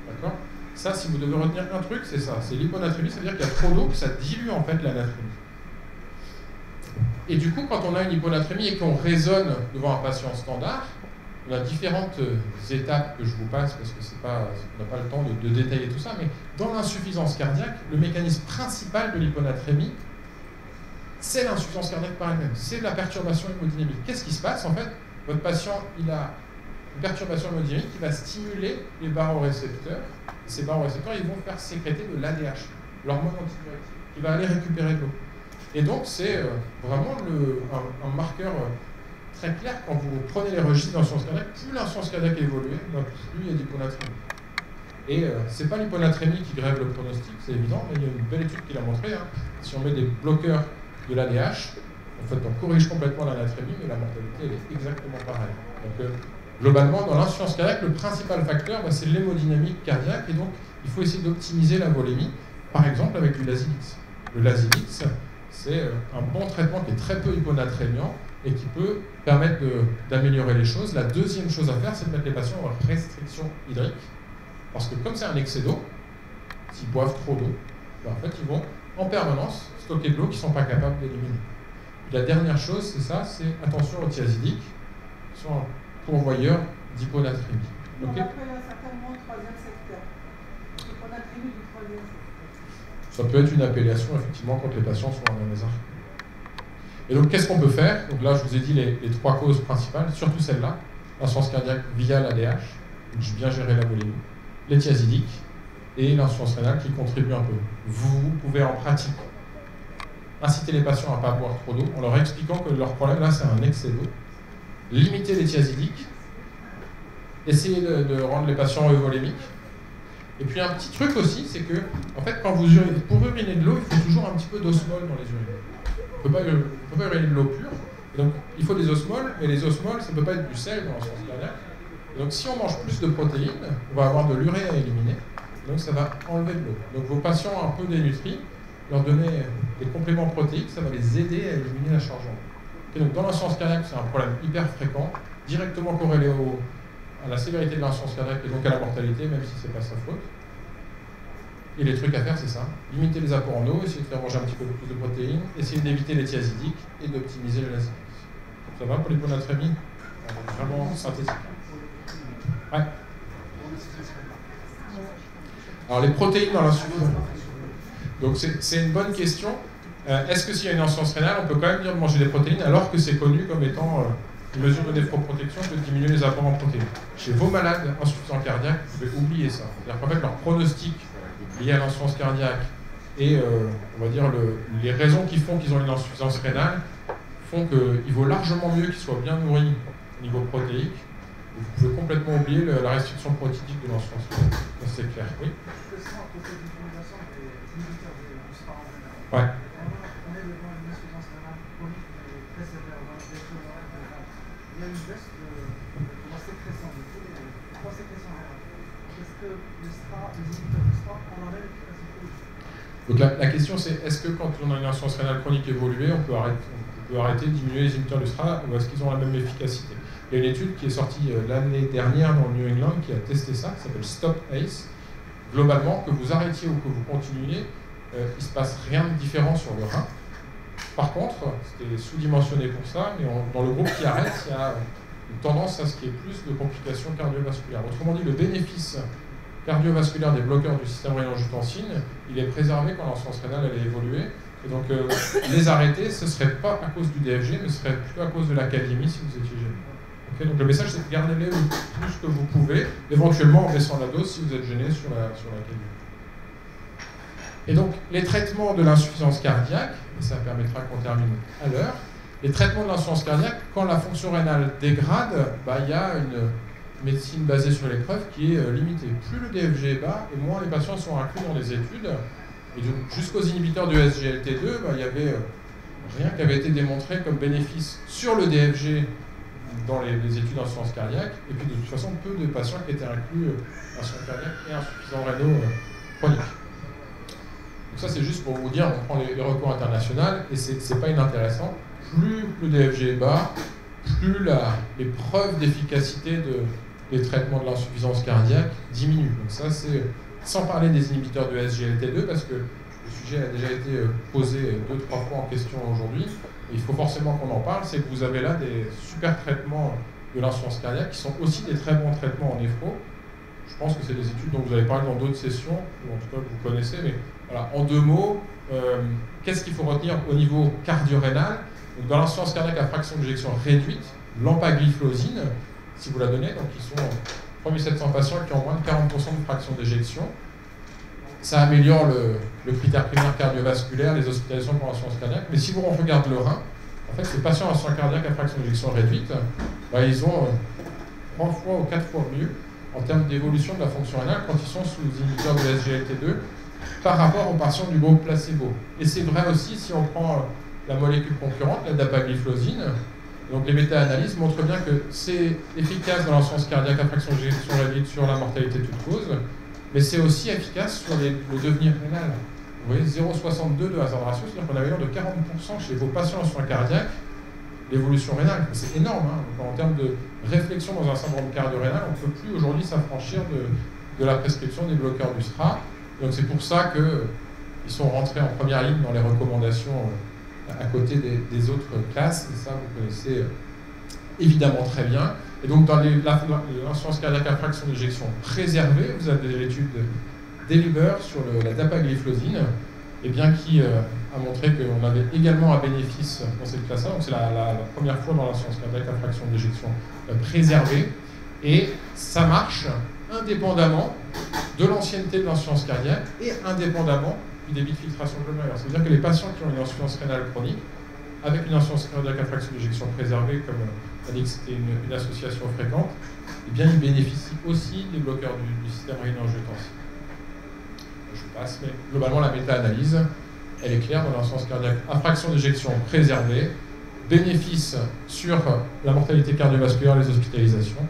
D'accord ? Ça, si vous devez retenir un truc, c'est ça. C'est l'hyponatrémie, c'est-à-dire qu'il y a trop d'eau, que ça dilue en fait la natrémie. Et du coup, quand on a une hyponatrémie et qu'on raisonne devant un patient standard, on a différentes étapes que je vous passe parce que on n'a pas le temps de détailler tout ça, mais dans l'insuffisance cardiaque, le mécanisme principal de l'hyponatrémie, c'est l'insuffisance cardiaque par elle-même, c'est la perturbation hémodynamique. Qu'est-ce qui se passe en fait? Votre patient, il a une perturbation hémodynamique qui va stimuler les barorécepteurs. Ces barorécepteurs, ils vont faire sécréter de l'ADH, l'hormone antidiurétique, qui va aller récupérer de l'eau. Et donc, c'est vraiment un marqueur très clair quand vous prenez les registres d'insuffisance cardiaque. Plus l'insuffisance cardiaque évolue, plus il y a d'hyponatrémie. Et c'est pas l'hyponatrémie qui grève le pronostic, c'est évident, mais il y a une belle étude qui l'a montré. Si on met des bloqueurs de l'ADH, en fait, on corrige complètement la natrémie, mais la mortalité, elle est exactement pareille. Donc, globalement, dans l'insuffisance cardiaque, le principal facteur, c'est l'hémodynamique cardiaque, et donc il faut essayer d'optimiser la volémie, par exemple avec du Lasix. Le Lasix, c'est un bon traitement qui est très peu hyponatrémiant et qui peut permettre d'améliorer les choses. La deuxième chose à faire, c'est de mettre les patients en restriction hydrique, parce que comme c'est un excès d'eau, s'ils boivent trop d'eau, en fait, ils vont en permanence stocker de l'eau qu'ils ne sont pas capables d'éliminer. La dernière chose, c'est ça, c'est attention aux thiazidiques, qui sont un pourvoyeur d'hyponatrémie. On appelle certainement le 3e secteur. L'hyponatrémie du 3e secteur. Ça peut être une appellation, effectivement, quand les patients sont en MSA. Et donc, qu'est-ce qu'on peut faire? Donc là, je vous ai dit les 3 causes principales, surtout celle-là, l'insuffisance cardiaque via l'ADH, donc bien gérer la volémie, les thiazidiques et l'insuffisance rénale qui contribuent un peu. Vous pouvez en pratique inciter les patients à ne pas boire trop d'eau en leur expliquant que leur problème, là, c'est un excès d'eau. Limiter les thiazidiques, essayer de rendre les patients euvolémiques. Et puis un petit truc aussi, c'est que, en fait, quand vous urinez, pour uriner de l'eau, il faut toujours un petit peu d'osmole dans les urines. On ne peut pas uriner de l'eau pure. Et donc, il faut des osmoles, mais les osmoles, ça ne peut pas être du sel dans l'insuffisance cardiaque. Et donc, si on mange plus de protéines, on va avoir de l'urée à éliminer. Et donc, ça va enlever de l'eau. Donc, vos patients un peu dénutris, leur donner des compléments protéiques, ça va les aider à éliminer la charge en eau. Et donc, dans l'insuffisance cardiaque, c'est un problème hyper fréquent, directement corrélé à la sévérité de l'insuffisance cardiaque et donc à la mortalité, même si ce n'est pas sa faute. Et les trucs à faire, c'est ça. Limiter les apports en eau, essayer de faire manger un petit peu plus de protéines, essayer d'éviter les thiazidiques et d'optimiser le Lasix. Ça va pour l'hyponatrémie? Vraiment synthétique. Ouais. Alors les protéines dans l'insuffisance. Donc c'est une bonne question. Est-ce que s'il y a une insuffisance rénale, on peut quand même dire de manger des protéines alors que c'est connu comme étant une mesure de néphroprotection de diminuer les apports en protéines? Chez vos malades insuffisants cardiaques, vous pouvez oublier ça. C'est-à-dire qu'en fait, leur pronostic lié à l'insuffisance cardiaque Et on va dire les raisons qui font qu'ils ont une insuffisance rénale font qu'il vaut largement mieux qu'ils soient bien nourris au niveau protéique. Vous pouvez complètement oublier la restriction protéique de l'insuffisance rénale. Ça, c'est clair, oui. Ouais. On est devant une insuffisance rénale chronique très sévère dans il y a une baisse de la sécrétion, de tous les trois sécrétions rénales. Est-ce que les inhibiteurs du STRA ont la même efficacité? Donc la question c'est, est-ce que quand on a une insuffisance rénale chronique évoluée, on peut arrêter de diminuer les inhibiteurs du STRA ou est-ce qu'ils ont la même efficacité? Il y a une étude qui est sortie l'année dernière dans le New England qui a testé ça, qui s'appelle Stop ACE. Globalement, que vous arrêtiez ou que vous continuiez, il ne se passe rien de différent sur le rein. Par contre, c'était sous-dimensionné pour ça, mais dans le groupe qui arrête, il y a une tendance à ce qu'il y ait plus de complications cardiovasculaires. Autrement dit, le bénéfice cardiovasculaire des bloqueurs du système rénine-angiotensine, il est préservé quand l'insuffisance rénale elle est évoluée. Et donc, les arrêter, ce ne serait pas à cause du DFG, mais ce serait plutôt à cause de l'académie si vous étiez gêné. Okay, donc le message, c'est de gardez-les le plus que vous pouvez, éventuellement en baissant la dose si vous êtes gêné sur l'académie. Et donc, les traitements de l'insuffisance cardiaque, et ça permettra qu'on termine à l'heure, les traitements de l'insuffisance cardiaque, quand la fonction rénale dégrade, il y a une médecine basée sur les preuves qui est limitée. Plus le DFG est bas, et moins les patients sont inclus dans les études. Et donc, jusqu'aux inhibiteurs du SGLT2, il n'y avait rien qui avait été démontré comme bénéfice sur le DFG dans les études d'insuffisance cardiaque. Et puis, de toute façon, peu de patients qui étaient inclus insuffisance cardiaque et insuffisance rénale chronique. Donc ça, c'est juste pour vous dire, on prend les recours internationaux, et c'est pas inintéressant. Plus le DFG est bas, plus les preuves d'efficacité des traitements de l'insuffisance cardiaque diminuent. Donc ça, c'est sans parler des inhibiteurs de SGLT2, parce que le sujet a déjà été posé 2-3 fois en question aujourd'hui. Et il faut forcément qu'on en parle, c'est que vous avez là des super traitements de l'insuffisance cardiaque qui sont aussi des très bons traitements en néphro. Je pense que c'est des études dont vous avez parlé dans d'autres sessions, ou en tout cas que vous connaissez, mais voilà, en 2 mots, qu'est-ce qu'il faut retenir au niveau cardio-rénal? Donc, dans l'insuffisance cardiaque à fraction d'éjection réduite, l'empagliflozine, si vous la donnez, donc ils sont 3700 patients qui ont moins de 40% de fraction d'éjection, ça améliore le critère primaire cardiovasculaire, les hospitalisations pour l'insuffisance cardiaque, mais si vous regardez le rein, en fait, les patients à insuffisance cardiaque à fraction d'éjection réduite, ils ont 3 fois ou 4 fois mieux en termes d'évolution de la fonction rénale quand ils sont sous inhibiteurs de SGLT2 par rapport aux patients du groupe placebo. Et c'est vrai aussi si on prend la molécule concurrente, la dapagliflozine. Donc les méta-analyses montrent bien que c'est efficace dans l'insuffisance cardiaque à fraction d'éjection réduite sur la mortalité toute cause, mais c'est aussi efficace sur le devenir rénal. Vous voyez, 0,62 de hazard ratio, c'est-à-dire qu'on a une de 40% chez vos patients en soins cardiaques l'évolution rénale. C'est énorme. Donc, en termes de réflexion dans un syndrome cardio-rénal, on ne peut plus aujourd'hui s'affranchir de la prescription des bloqueurs du STRA. Donc c'est pour ça qu'ils sont rentrés en première ligne dans les recommandations à côté des autres classes. Et ça, vous connaissez évidemment très bien. Et donc dans l'insuffisance cardiaque à fraction d'éjection préservée, vous avez l'étude Deliver sur la dapagliflozine, et bien qui a montré qu'on avait également un bénéfice dans cette classe-là. Donc c'est la première fois dans l'insuffisance cardiaque à fraction d'éjection préservée. Et ça marche indépendamment de l'ancienneté de l'insuffisance cardiaque et indépendamment du débit de filtration glomérulaire. C'est-à-dire que les patients qui ont une insuffisance rénale chronique, avec une insuffisance cardiaque à fraction d'éjection préservée, comme on a dit que c'était une association fréquente, eh bien ils bénéficient aussi des bloqueurs du système rénine-angiotensine. Je passe, mais globalement la méta-analyse, elle est claire dans l'insuffisance cardiaque à fraction d'éjection préservée, bénéfice sur la mortalité cardiovasculaire, les hospitalisations,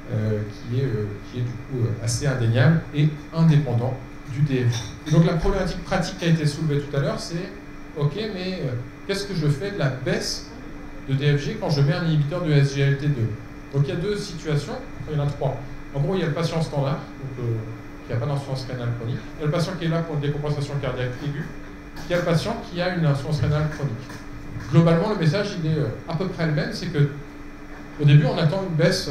qui est du coup assez indéniable et indépendant du DFG. Donc la problématique pratique qui a été soulevée tout à l'heure, c'est ok, mais qu'est-ce que je fais de la baisse de DFG quand je mets un inhibiteur de SGLT2? Donc il y a 2 situations, il y en a 3. En gros, il y a le patient standard, donc, qui n'a pas d'insuffisance rénale chronique. Il y a le patient qui est là pour une décompensation cardiaque aiguë. Il y a le patient qui a une insuffisance rénale chronique. Globalement, le message il est à peu près le même, c'est que au début, on attend une baisse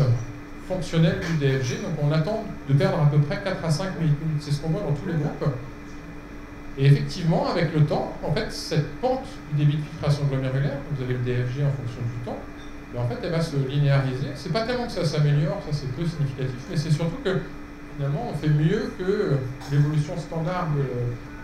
fonctionnelle du DFG, donc on attend de perdre à peu près 4 à 5 minutes. C'est ce qu'on voit dans tous les groupes. Et effectivement, avec le temps, en fait, cette pente du débit de filtration glomérulaire, vous avez le DFG en fonction du temps, mais en fait, elle va se linéariser. C'est pas tellement que ça s'améliore, ça c'est peu significatif, mais c'est surtout que finalement, on fait mieux que l'évolution standard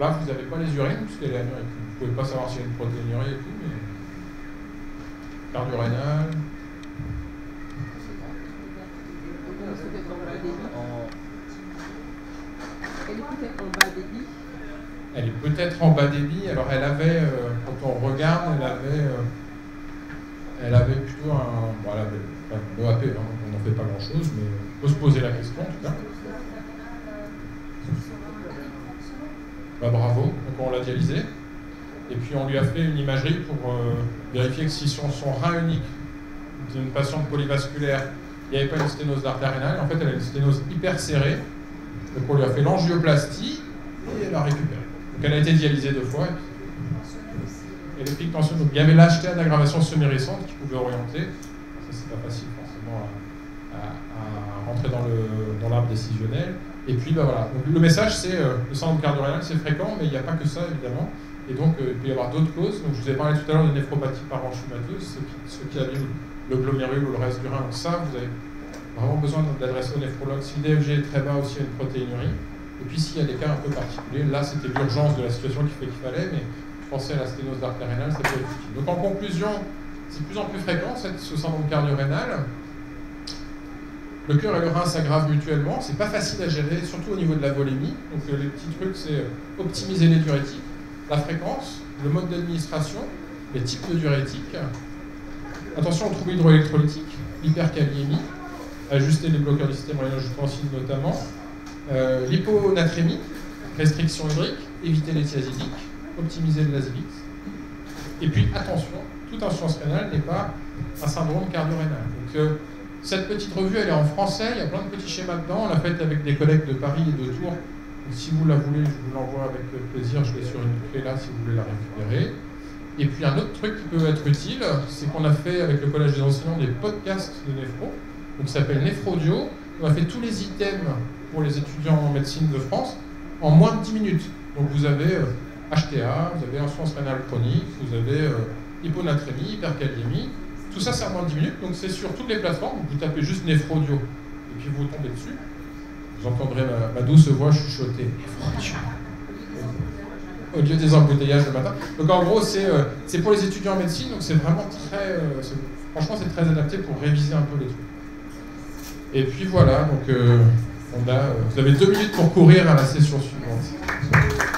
Là, vous n'avez pas les urines, puisqu'elle est anémique. Vous ne pouvez pas savoir s'il y a une protéinurie et tout, mais cardio-rénal. Elle est peut-être en bas débit. Alors elle avait, quand on regarde, elle avait plutôt un... Bon, elle avait l'EAP, hein, on n'en fait pas grand-chose, mais on peut se poser la question en tout cas. Bah, bravo, donc on l'a dialysé. Et puis on lui a fait une imagerie pour vérifier que si sur son rein unique d'une patiente polyvasculaire, il n'y avait pas une sténose d'artère rénale. En fait, elle a une sténose hyper serrée. Donc on lui a fait l'angioplastie et elle a récupéré. Donc elle a été dialysée 2 fois. Et les pics tensionnels, donc il y avait l'HTA d'aggravation semi-récente qui pouvait orienter. Ça, c'est pas facile forcément à rentrer dans l'arbre décisionnel. Et puis bah, voilà. Donc, le message, c'est le syndrome cardio-rénal, c'est fréquent, mais il n'y a pas que ça évidemment. Et donc il peut y avoir d'autres causes. Donc je vous ai parlé tout à l'heure de néphropathie parenchymateuse, ceux qui abîment le glomérule ou le reste du rein. Donc ça, vous avez vraiment besoin d'adresser au néphrologue. Si le DFG est très bas, aussi il y a une protéinurie. Et puis s'il y a des cas un peu particuliers, là c'était l'urgence de la situation qui fait qu'il fallait, mais penser à la sténose d'artère rénale, ça peut être utile. Donc en conclusion, c'est de plus en plus fréquent ce syndrome cardio-rénal. Le cœur et le rein s'aggravent mutuellement, c'est pas facile à gérer, surtout au niveau de la volémie. Donc les petits trucs, c'est optimiser les diurétiques, la fréquence, le mode d'administration, les types de diurétiques. Attention aux troubles hydroélectrolytiques, l'hyperkaliémie, ajuster les bloqueurs du système rénino-angiotensin notamment, l'hyponatrémie, restriction hydrique, éviter les thiazidiques, optimiser le lazivix. Et puis attention, toute insuffisance rénale n'est pas un syndrome cardio-rénal. Donc cette petite revue, elle est en français, il y a plein de petits schémas dedans, on l'a faite avec des collègues de Paris et de Tours. Donc, si vous la voulez, je vous l'envoie avec plaisir, je l'ai sur une clé là si vous voulez la récupérer. Et puis un autre truc qui peut être utile, c'est qu'on a fait avec le Collège des enseignants des podcasts de néphro, donc ça s'appelle Néphrodio. On a fait tous les items pour les étudiants en médecine de France en moins de 10 minutes. Donc vous avez HTA, vous avez insuffisance rénale chronique, vous avez hyponatrémie, hyperkaliémie, tout ça c'est en moins de 10 minutes, donc c'est sur toutes les plateformes, vous tapez juste Néphrodio, et puis vous tombez dessus, vous entendrez ma douce voix chuchoter Néphrodio au lieu des embouteillages le matin. Donc en gros c'est pour les étudiants en médecine, donc c'est vraiment très, franchement c'est très adapté pour réviser un peu les trucs. Et puis voilà, donc vous avez 2 minutes pour courir à la session suivante.